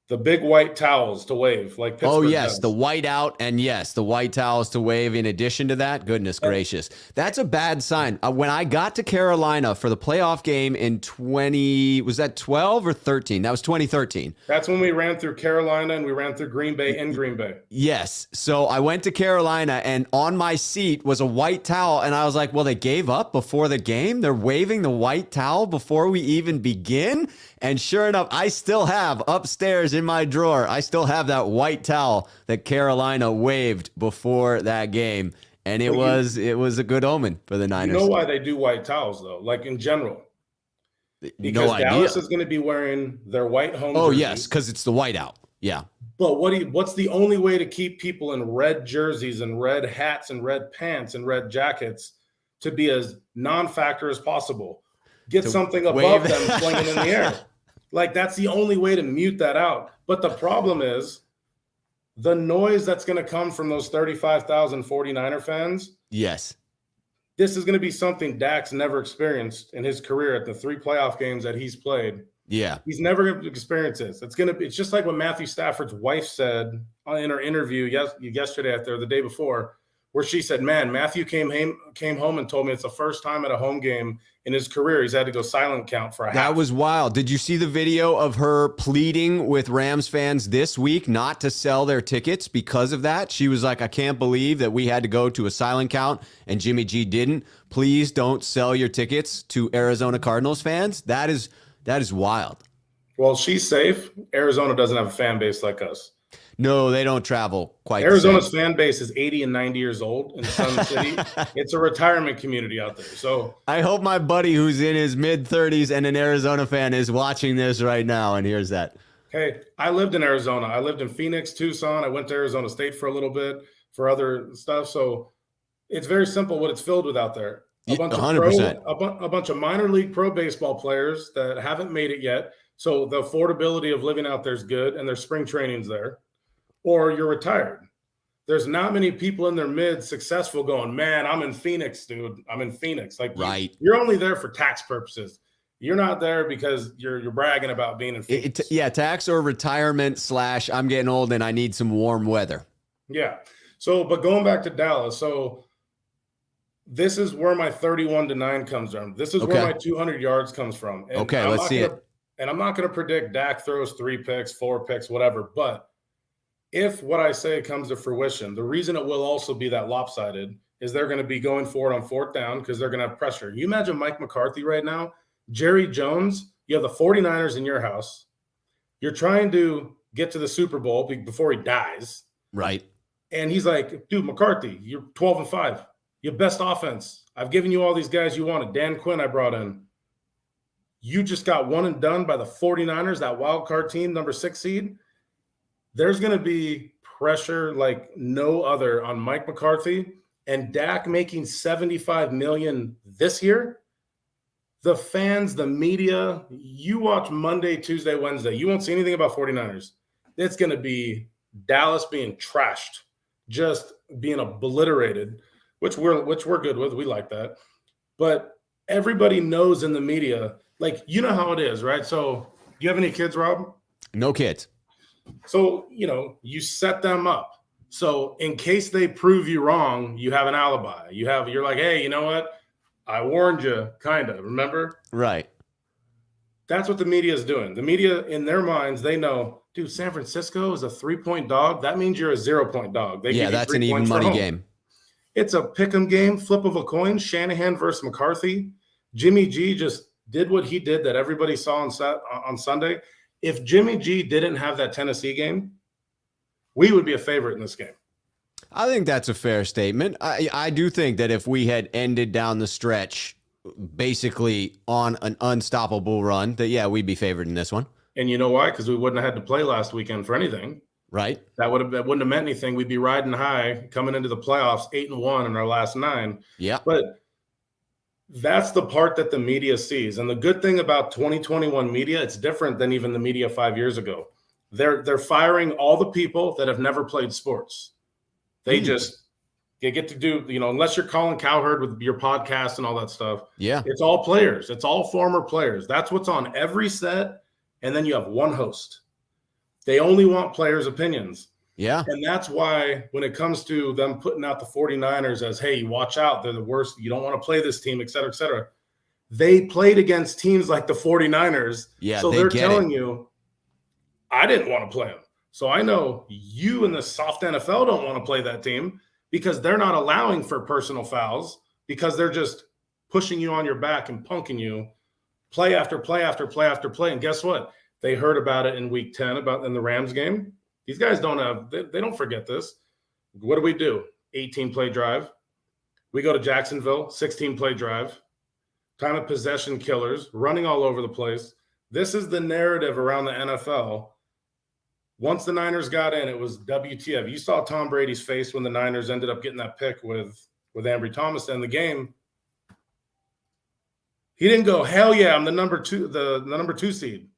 The big white towels to wave, like Pittsburgh yes, does. the white out, and yes, the white towels to wave in addition to that. Goodness gracious. That's a bad sign. When I got to Carolina for the playoff game in 12 or 13? That was 2013. That's when we ran through Carolina and we ran through Green Bay in Green Bay. Yes. So I went to Carolina, and on my seat was a white towel, and I was like, well, they gave up before the game? They're waving the white towel before we even begin? And sure enough, I still have upstairs in my drawer, I still have that white towel that Carolina waved before that game. And it was a good omen for the Niners. You know why they do white towels, though? Like in general. Because no Dallas idea. is going to be wearing their white home Oh, jerseys. yes, because it's the white out. Yeah. But what's the only way to keep people in red jerseys and red hats and red pants and red jackets to be as non-factor as possible? Get something above them flinging in the air. Like, that's the only way to mute that out. But the problem is the noise that's going to come from those 35,000 49er fans. Yes. This is going to be something Dak's never experienced in his career at the 3 playoff games that he's played. Yeah. He's never going to experience this. It's just like what Matthew Stafford's wife said in her interview yesterday or the day before, where she said, man, Matthew came home and told me it's the first time at a home game in his career he's had to go silent count for a half. That was wild. Did you see the video of her pleading with Rams fans this week not to sell their tickets because of that? She was like, I can't believe that we had to go to a silent count and Jimmy G didn't. Please don't sell your tickets to Arizona Cardinals fans. That is wild. Well, she's safe. Arizona doesn't have a fan base like us. No, they don't travel quite. Arizona's fan base is 80 and 90 years old in Sun City. It's a retirement community out there. So I hope my buddy who's in his mid-30s and an Arizona fan is watching this right now and hears that. Hey, I lived in Arizona. I lived in Phoenix, Tucson. I went to Arizona State for a little bit for other stuff. So it's very simple what it's filled with out there. A bunch 100%. a bunch of minor league pro baseball players that haven't made it yet. So the affordability of living out there is good, and there's spring trainings there. Or you're retired. There's not many people in their mid successful going, man, I'm in Phoenix, dude. I'm in Phoenix. Like, right. You're only there for tax purposes. You're not there because you're bragging about being in Phoenix. Tax or retirement / I'm getting old and I need some warm weather. Yeah. So, but going back to Dallas, so this is where my 31-9 comes from. This is where my 200 yards comes from. And let's see it. And I'm not going to predict Dak throws 3 picks, 4 picks, whatever, but if what I say comes to fruition, the reason it will also be that lopsided is they're going to be going for it on 4th down because they're going to have pressure. You imagine Mike McCarthy right now, Jerry Jones, you have the 49ers in your house. You're trying to get to the Super Bowl before he dies. Right. And he's like, dude, McCarthy, you're 12-5. You have best offense. I've given you all these guys you wanted. Dan Quinn I brought in. You just got one and done by the 49ers, that wild card team, number 6 seed. There's going to be pressure like no other on Mike McCarthy, and Dak making $75 million this year. The fans, the media, you watch Monday, Tuesday, Wednesday, you won't see anything about 49ers. It's going to be Dallas being trashed, just being obliterated, which we're good with. We like that. But everybody knows in the media, like, you know how it is, right? So do you have any kids, Rob? No kids. So, you set them up. So in case they prove you wrong, you have an alibi. You're like, hey, you know what? I warned you, kind of, remember? Right. That's what the media is doing. The media, in their minds, they know, dude, San Francisco is a 3-point dog. That means you're a 0-point dog. That's an even money game. It's a pick 'em game, flip of a coin, Shanahan versus McCarthy. Jimmy G just did what he did that everybody saw on Sunday, if Jimmy G didn't have that Tennessee game, we would be a favorite in this game. I think that's a fair statement. I do think that if we had ended down the stretch basically on an unstoppable run, that, yeah, we'd be favored in this one. And you know why? Because we wouldn't have had to play last weekend for anything. Right. That wouldn't have meant anything. We'd be riding high coming into the playoffs, 8-1 in our last 9. Yeah. But that's the part that the media sees. And the good thing about 2021 media, it's different than even the media 5 years ago. They're firing all the people that have never played sports. They get to do, unless you're Colin Cowherd with your podcast and all that stuff. Yeah. It's all players. It's all former players. That's what's on every set. And then you have one host. They only want players' opinions. Yeah. And that's why when it comes to them putting out the 49ers as, hey, watch out, they're the worst. You don't want to play this team, et cetera, et cetera. They played against teams like the 49ers. Yeah. So they're telling you, I didn't want to play them. So I know you in the soft NFL don't want to play that team because they're not allowing for personal fouls because they're just pushing you on your back and punking you play after play after play after play. And guess what? They heard about it in week 10 in the Rams game. These guys they don't forget this. What do? 18-play drive. We go to Jacksonville, 16-play drive. Time of possession killers, running all over the place. This is the narrative around the NFL. Once the Niners got in, it was WTF. You saw Tom Brady's face when the Niners ended up getting that pick with Ambry Thomas in the game. He didn't go, hell yeah, I'm the number 2 seed.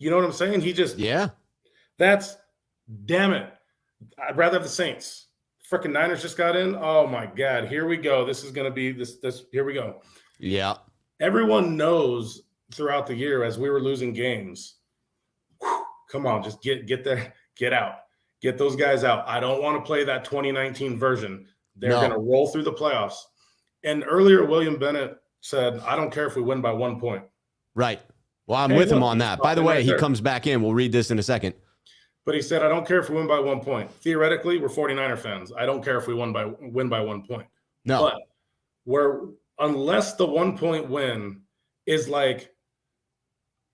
You know what I'm saying? He just damn it. I'd rather have the Saints. Freaking Niners just got in. Oh my God, here we go. This is gonna be this. Here we go. Yeah. Everyone knows throughout the year as we were losing games. Come on, just get there, get out, get those guys out. I don't want to play that 2019 version. They're going to roll through the playoffs. And earlier, William Bennett said, I don't care if we win by 1 point. Right. Well, I'm with him on that. By the way, he comes back in. We'll read this in a second. But he said, I don't care if we win by 1 point. Theoretically, we're 49er fans. I don't care if we win by 1 point. No. But unless the 1 point win is like,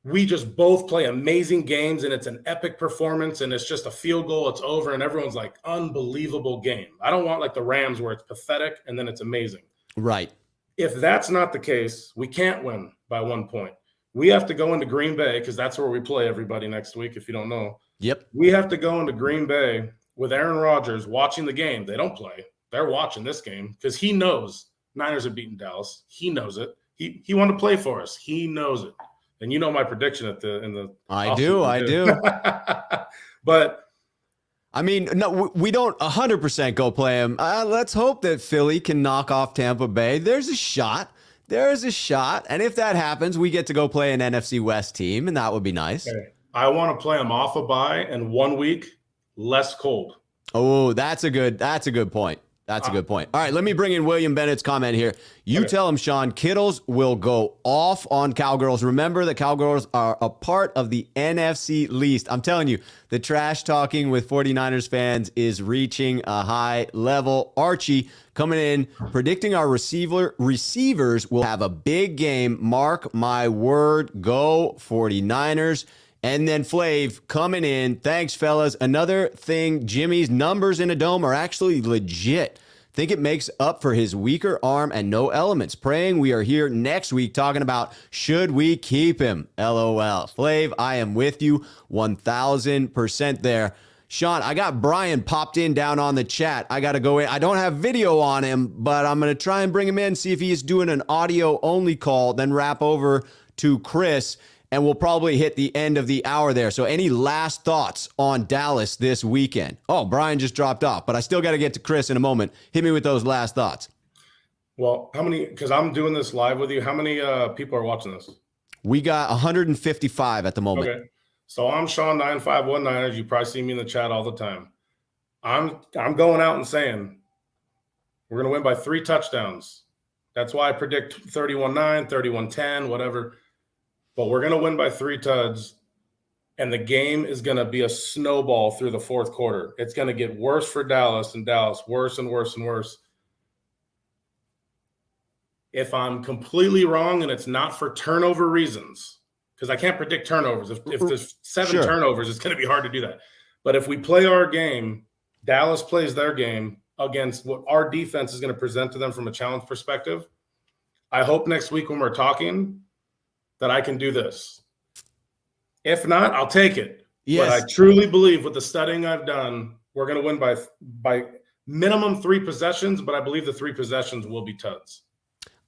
we just both play amazing games and it's an epic performance and it's just a field goal, it's over, and everyone's like, unbelievable game. I don't want like the Rams where it's pathetic and then it's amazing. Right. If that's not the case, we can't win by 1 point. We have to go into Green Bay because that's where we play everybody next week, if you don't know. Yep. We have to go into Green Bay with Aaron Rodgers watching the game. They don't play. They're watching this game because he knows Niners have beaten Dallas. He knows it. He wanted to play for us. He knows it. And you know my prediction I do. But I mean, no, we don't 100% go play him. Let's hope that Philly can knock off Tampa Bay. There's a shot. And if that happens, we get to go play an NFC West team, and that would be nice. Okay. I want to play them off a bye and 1 week less cold. Oh, that's a good point. That's a good point. All right, let me bring in William Bennett's comment here. You tell him, Sean, Kittles will go off on Cowgirls. Remember, the Cowgirls are a part of the NFC least. I'm telling you, the trash talking with 49ers fans is reaching a high level. Archie coming in, predicting our receivers will have a big game. Mark my word. Go 49ers. And then Flav coming in. Thanks, fellas. Another thing, Jimmy's numbers in a dome are actually legit. Think it makes up for his weaker arm and no elements. Praying we are here next week talking about should we keep him? LOL. Flav, I am with you 1,000% there. Sean, I got Brian popped in down on the chat. I got to go in. I don't have video on him, but I'm going to try and bring him in, see if he is doing an audio only call, then wrap over to Chris. And we'll probably hit the end of the hour there. So any last thoughts on Dallas this weekend? Oh, Brian just dropped off, but I still got to get to Chris in a moment. Hit me with those last thoughts. Well, how many, because I'm doing this live with you, how many people are watching this? We got 155 at the moment. Okay. So I'm Sean 9519ers. You probably see me in the chat all the time. I'm going out and saying we're going to win by 3 touchdowns. That's why I predict 31-9, 31-10, whatever. But we're going to win by 3 tuds, and the game is going to be a snowball through the fourth quarter. It's going to get worse for Dallas and Dallas, worse and worse and worse. If I'm completely wrong and it's not for turnover reasons, because I can't predict turnovers. If there's 7 turnovers, it's going to be hard to do that. But if we play our game, Dallas plays their game against what our defense is going to present to them from a challenge perspective, I hope next week when we're talking that I can do this. If not, I'll take it. Yes. But I truly believe with the studying I've done, we're going to win by minimum 3 possessions, but I believe the 3 possessions will be tuds.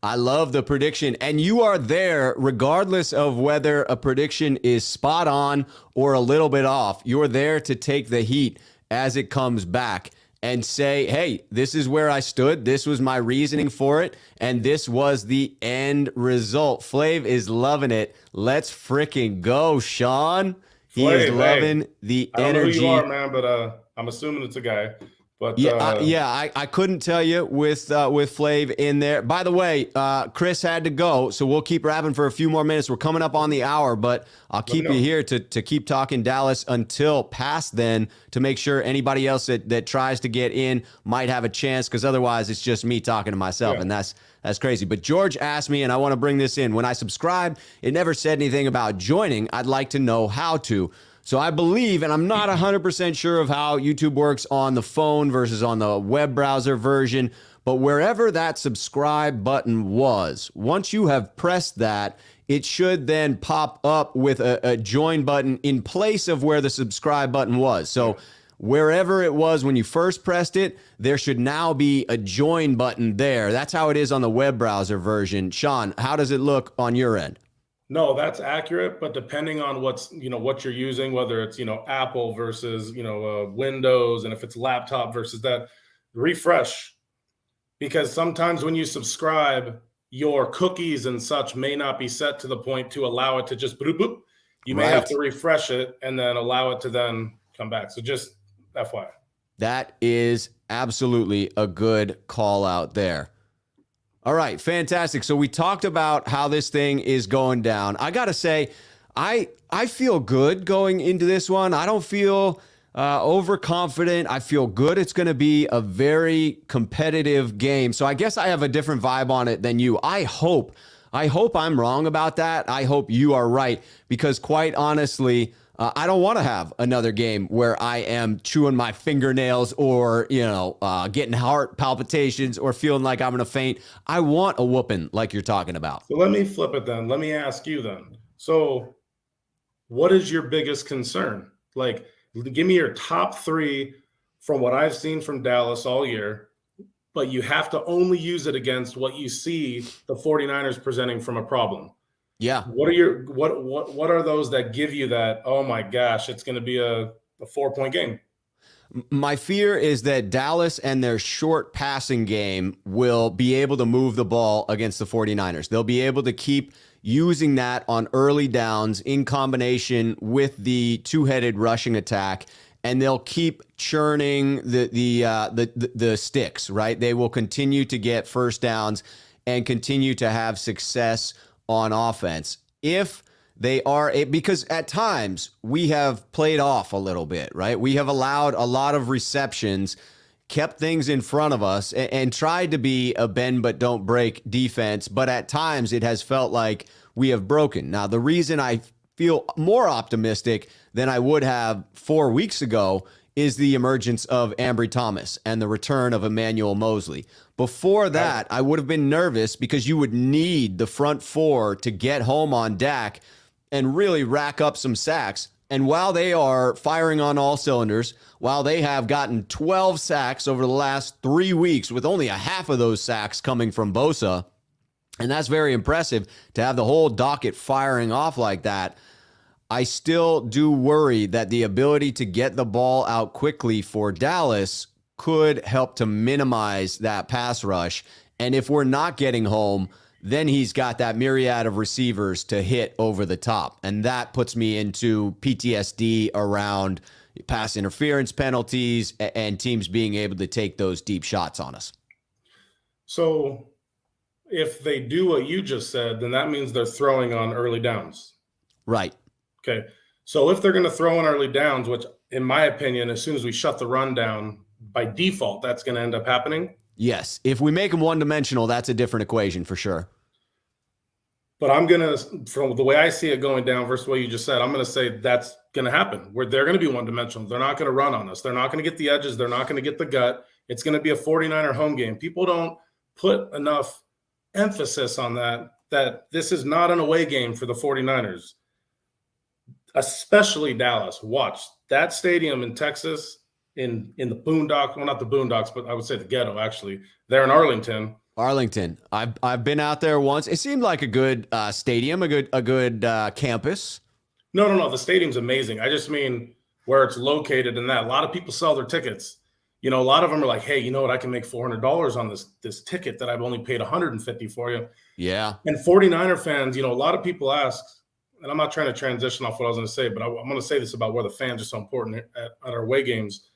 I love the prediction. And you are there regardless of whether a prediction is spot on or a little bit off. You're there to take the heat as it comes back and say, hey, this is where I stood. This was my reasoning for it. And this was the end result. Flav is loving it. Let's freaking go, Sean. He is loving the energy. I don't know who you are, man, but I'm assuming it's a guy. But I couldn't tell you with Flav in there. By the way, Chris had to go, so we'll keep rapping for a few more minutes. We're coming up on the hour, but I'll keep you here to keep talking Dallas until past then to make sure anybody else that tries to get in might have a chance, because otherwise it's just me talking to myself, and that's crazy. But George asked me, and I want to bring this in. When I subscribed, it never said anything about joining. I'd like to know how to. So I believe, and I'm not 100% sure of how YouTube works on the phone versus on the web browser version, but wherever that subscribe button was, once you have pressed that, it should then pop up with a join button in place of where the subscribe button was. So wherever it was when you first pressed it, there should now be a join button there. That's how it is on the web browser version. Sean, how does it look on your end? No, that's accurate, but depending on what you're using, whether it's, Apple versus, Windows, and if it's laptop versus that, refresh. Because sometimes when you subscribe, your cookies and such may not be set to the point to allow it to just boop, boop. You may have to refresh it and then allow it to then come back. So just FYI. That is absolutely a good call out there. All right, fantastic. So we talked about how this thing is going down. I got to say, I feel good going into this one. I don't feel overconfident. I feel good. It's going to be a very competitive game. So I guess I have a different vibe on it than you. I hope I'm wrong about that. I hope you are right, because quite honestly, I don't want to have another game where I am chewing my fingernails or, getting heart palpitations or feeling like I'm going to faint. I want a whooping like you're talking about. So let me flip it then. Let me ask you then. So what is your biggest concern? Like, give me your top 3 from what I've seen from Dallas all year, but you have to only use it against what you see the 49ers presenting from a problem. Yeah. What are those that give you that, oh my gosh, it's going to be a 4-point game? My fear is that Dallas and their short passing game will be able to move the ball against the 49ers. They'll be able to keep using that on early downs in combination with the two-headed rushing attack, and they'll keep churning the sticks, right? They will continue to get first downs and continue to have success on offense. If they are, because at times we have played off a little bit, right? We have allowed a lot of receptions, kept things in front of us, and tried to be a bend but don't break defense. But at times it has felt like we have broken. Now, the reason I feel more optimistic than I would have 4 weeks ago is the emergence of Ambry Thomas and the return of Emmanuel Mosley. Before that, I would have been nervous because you would need the front 4 to get home on Dak and really rack up some sacks. And while they are firing on all cylinders, while they have gotten 12 sacks over the last 3 weeks, with only a half of those sacks coming from Bosa, and that's very impressive to have the whole docket firing off like that, I still do worry that the ability to get the ball out quickly for Dallas could help to minimize that pass rush. And if we're not getting home, then he's got that myriad of receivers to hit over the top. And that puts me into PTSD around pass interference penalties and teams being able to take those deep shots on us. So if they do what you just said, then that means they're throwing on early downs. Right. Okay. So if they're going to throw on early downs, which in my opinion, as soon as we shut the run down, by default, that's going to end up happening. Yes. If we make them one-dimensional, that's a different equation for sure. But I'm going to, from the way I see it going down versus what you just said, I'm going to say that's going to happen, where they're going to be one-dimensional. They're not going to run on us. They're not going to get the edges. They're not going to get the gut. It's going to be a 49er home game. People don't put enough emphasis on that this is not an away game for the 49ers, especially Dallas. Watch that stadium in Texas, in the boondocks, well, not the boondocks, but I would say the ghetto, actually. They're in Arlington. I've been out there once. It seemed like a good stadium, a good campus. No. The stadium's amazing. I just mean where it's located and that. A lot of people sell their tickets. You know, a lot of them are like, hey, you know what? I can make $400 on this ticket that I've only paid $150 for you. Yeah. And 49er fans, you know, a lot of people ask, and I'm not trying to transition off what I was going to say, but I'm going to say this about where the fans are so important at our away games.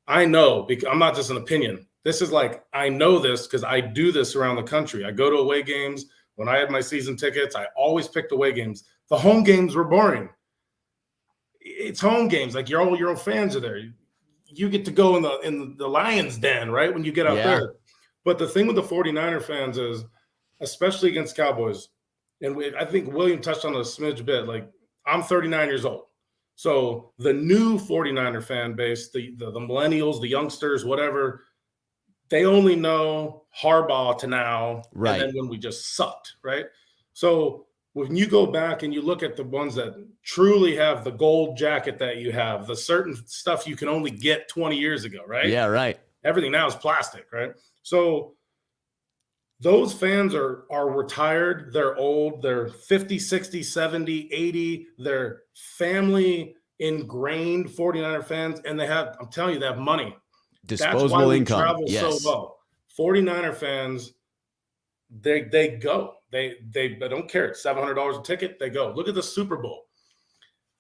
I know, because I'm not just an opinion. This is like, I know this because I do this around the country. I go to away games. When I had my season tickets, I always picked away games. The home games were boring. It's home games. Like your own fans are there. You get to go in the lion's den, right? When you get out there. But the thing with the 49er fans is, especially against Cowboys, and I think William touched on a smidge bit, like I'm 39 years old. So the new 49er fan base, the millennials, the youngsters, whatever, they only know Harbaugh to now, right? And then when we just sucked, right? So when you go back and you look at the ones that truly have the gold jacket that you have, the certain stuff you can only get 20 years ago, right? Yeah, right. Everything now is plastic, right? So those fans are retired. They're old. They're 50, 60, 70, 80. They're family ingrained 49er fans. And they have, I'm telling you, they have money. Disposable income. Travel yes. so well. 49er fans, they go. They don't care. It's $700 a ticket. They go. Look at the Super Bowl.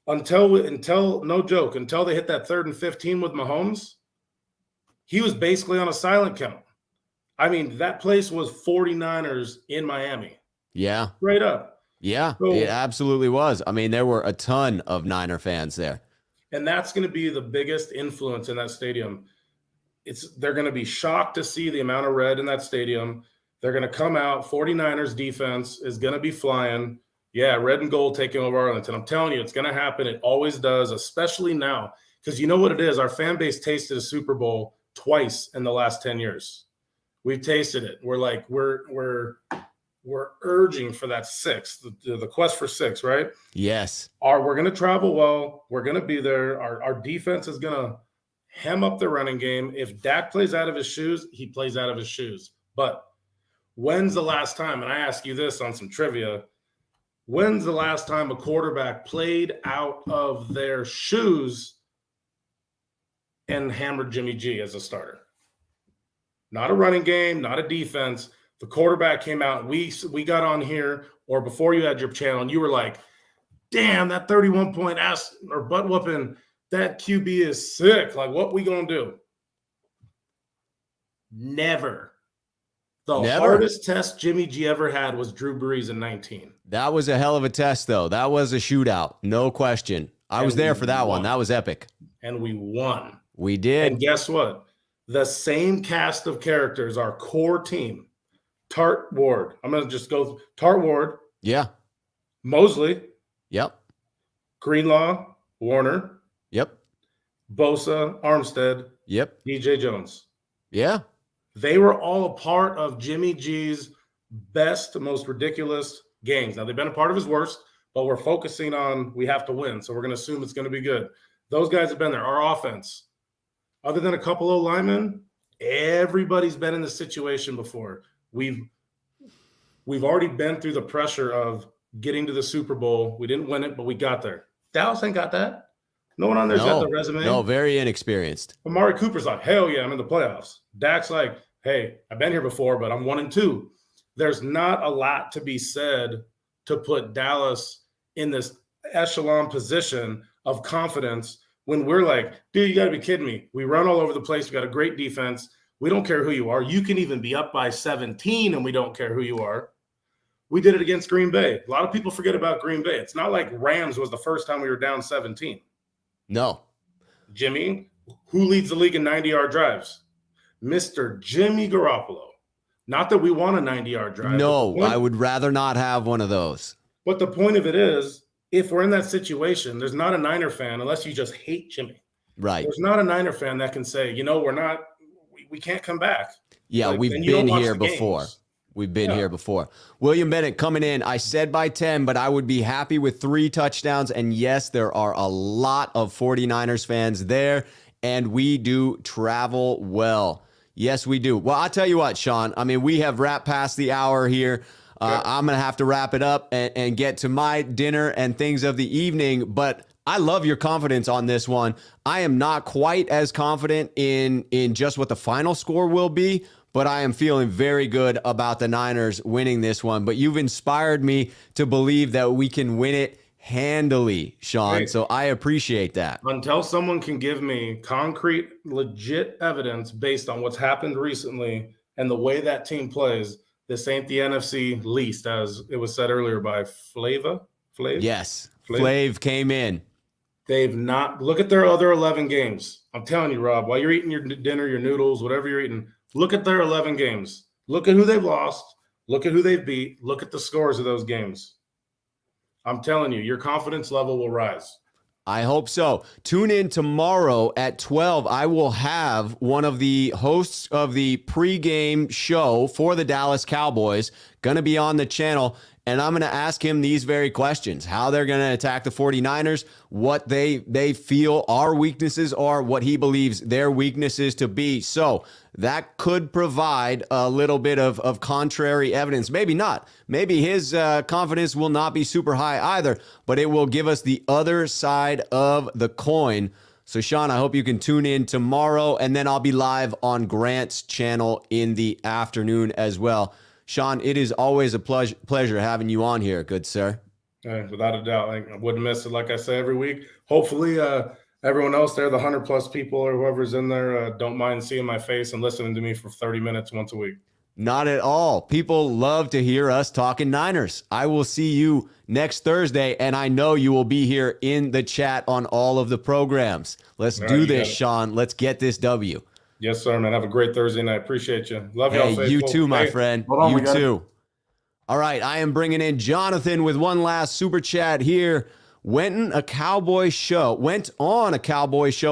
Until no joke, until they hit that 3rd and 15 with Mahomes, he was basically on a silent count. I mean, that place was 49ers in Miami. Yeah. Straight up. Yeah, so, it absolutely was. I mean, there were a ton of Niner fans there. And that's going to be the biggest influence in that stadium. They're going to be shocked to see the amount of red in that stadium. They're going to come out. 49ers defense is going to be flying. Yeah, red and gold taking over Arlington. I'm telling you, it's going to happen. It always does, especially now. Because you know what it is? Our fan base tasted a Super Bowl twice in the last 10 years. We've tasted it. We're like, we're urging for that 6th, the quest for 6, right? Yes. We're going to travel well. We're going to be there. Our defense is going to hem up the running game. If Dak plays out of his shoes, he plays out of his shoes. But when's the last time, and I ask you this on some trivia, when's the last time a quarterback played out of their shoes and hammered Jimmy G as a starter? Not a running game, not a defense. The quarterback came out. We got on here, or before you had your channel, and you were like, damn, that 31-point ass or butt whooping, that QB is sick. Like, what we going to do? Never. The hardest test Jimmy G ever had was Drew Brees in 19. That was a hell of a test, though. That was a shootout. No question. I was there for that one. That was epic. And we won. We did. And guess what? The same cast of characters, our core team, Tart Ward. I'm going to just go Tart Ward. Yeah. Mosley. Yep. Greenlaw. Warner. Yep. Bosa. Armstead. Yep. DJ Jones. Yeah. They were all a part of Jimmy G's best, most ridiculous games. Now, they've been a part of his worst, but we're focusing on we have to win, so we're going to assume it's going to be good. Those guys have been there. Our offense, other than a couple of linemen, everybody's been in this situation before. We've already been through the pressure of getting to the Super Bowl. We didn't win it, but we got there. Dallas ain't got that. No one on there's got the resume. No, very inexperienced. Amari Cooper's like, hell yeah, I'm in the playoffs. Dak's like, hey, I've been here before, but I'm 1-2. There's not a lot to be said to put Dallas in this echelon position of confidence when we're like, dude, you got to be kidding me. We run all over the place. We got a great defense. We don't care who you are. You can even be up by 17 and we don't care who you are. We did it against Green Bay. A lot of people forget about Green Bay. It's not like Rams was the first time we were down 17. No. Jimmy, who leads the league in 90-yard drives? Mr. Jimmy Garoppolo. Not that we want a 90-yard drive. No, I would rather not have one of those. But the point of it is, if we're in that situation, there's not a Niner fan, unless you just hate Jimmy. Right. There's not a Niner fan that can say, we can't come back. Yeah, like, we've been here before. We've been here before. William Bennett coming in. I said by 10, but I would be happy with 3 touchdowns. And yes, there are a lot of 49ers fans there, and we do travel well. Yes, we do. Well, I'll tell you what, Sean. I mean, we have wrapped past the hour here. I'm going to have to wrap it up and get to my dinner and things of the evening. But I love your confidence on this one. I am not quite as confident in just what the final score will be, but I am feeling very good about the Niners winning this one. But you've inspired me to believe that we can win it handily, Sean. So I appreciate that. Until someone can give me concrete, legit evidence based on what's happened recently and the way that team plays, this ain't the NFC least, as it was said earlier by Flav? Yes. Flav came in. They've not. Look at their other 11 games. I'm telling you, Rob, while you're eating your dinner, your noodles, whatever you're eating, look at their 11 games. Look at who they've lost. Look at who they've beat. Look at the scores of those games. I'm telling you, your confidence level will rise. I hope so. Tune in tomorrow at 12. I will have one of the hosts of the pregame show for the Dallas Cowboys going to be on the channel, and I'm going to ask him these very questions: how they're going to attack the 49ers, what they feel our weaknesses are, what he believes their weaknesses to be. So that could provide a little bit of contrary evidence. Maybe not. Maybe his confidence will not be super high either, but it will give us the other side of the coin. So, Sean, I hope you can tune in tomorrow, and then I'll be live on Grant's channel in the afternoon as well. Sean, it is always a pleasure having you on here, good sir. Without a doubt. I wouldn't miss it, like I say, every week. Hopefully, everyone else there, the 100-plus people or whoever's in there, don't mind seeing my face and listening to me for 30 minutes once a week. Not at all. People love to hear us talking Niners. I will see you next Thursday, and I know you will be here in the chat on all of the programs. Let's do this, Sean. Let's get this W. Yes, sir, man. Have a great Thursday night. Appreciate you. Love y'all, faithful. You too, my friend. You too. All right, I am bringing in Jonathan with one last super chat here. Went on a Cowboy show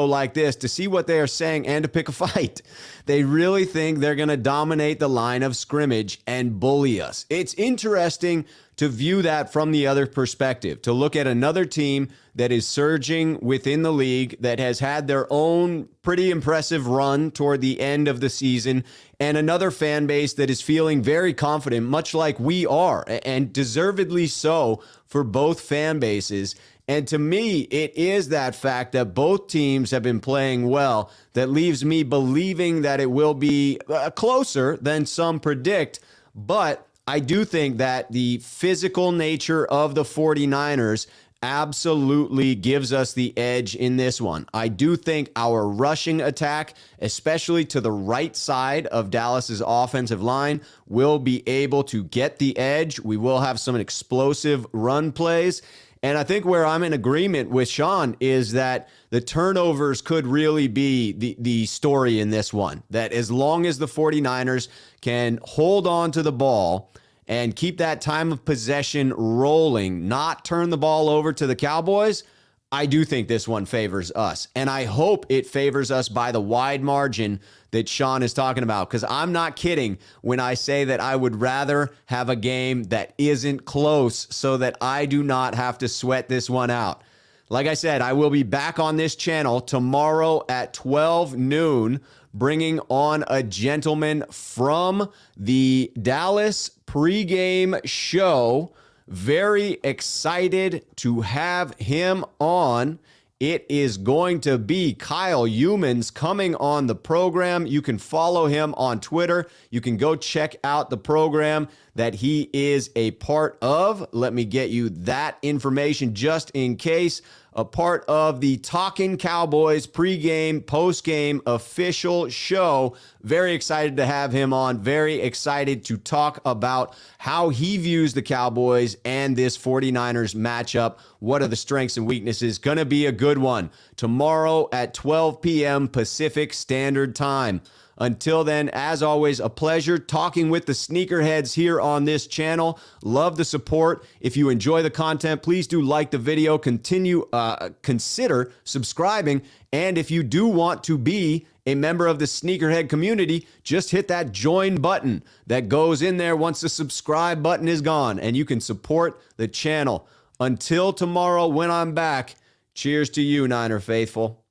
like this to see what they are saying and to pick a fight. They really think they're going to dominate the line of scrimmage and bully us. It's interesting to view that from the other perspective, to look at another team that is surging within the league, that has had their own pretty impressive run toward the end of the season, and another fan base that is feeling very confident, much like we are, and deservedly so for both fan bases. And to me, it is that fact that both teams have been playing well that leaves me believing that it will be closer than some predict. But I do think that the physical nature of the 49ers absolutely gives us the edge in this one. I do think our rushing attack, especially to the right side of Dallas's offensive line, will be able to get the edge. We will have some explosive run plays. And I think where I'm in agreement with Sean is that the turnovers could really be the story in this one. That as long as the 49ers can hold on to the ball and keep that time of possession rolling, not turn the ball over to the Cowboys, I do think this one favors us. And I hope it favors us by the wide margin that Sean is talking about, because I'm not kidding when I say that I would rather have a game that isn't close so that I do not have to sweat this one out. Like I said, I will be back on this channel tomorrow at 12 noon, bringing on a gentleman from the Dallas pregame show. Very excited to have him on. It is going to be Kyle Humans coming on the program. You can follow him on Twitter. You can go check out the program that he is a part of. Let me get you that information just in case. A part of the Talking Cowboys pregame, postgame official show. Very excited to have him on. Very excited to talk about how he views the Cowboys and this 49ers matchup. What are the strengths and weaknesses? Going to be a good one. Tomorrow at 12 p.m. Pacific Standard Time. Until then, as always, a pleasure talking with the sneakerheads here on this channel. Love the support. If you enjoy the content, please do like the video. Consider subscribing. And if you do want to be a member of the Sneakerhead community, just hit that join button that goes in there once the subscribe button is gone, and you can support the channel. Until tomorrow when I'm back, cheers to you, Niner faithful.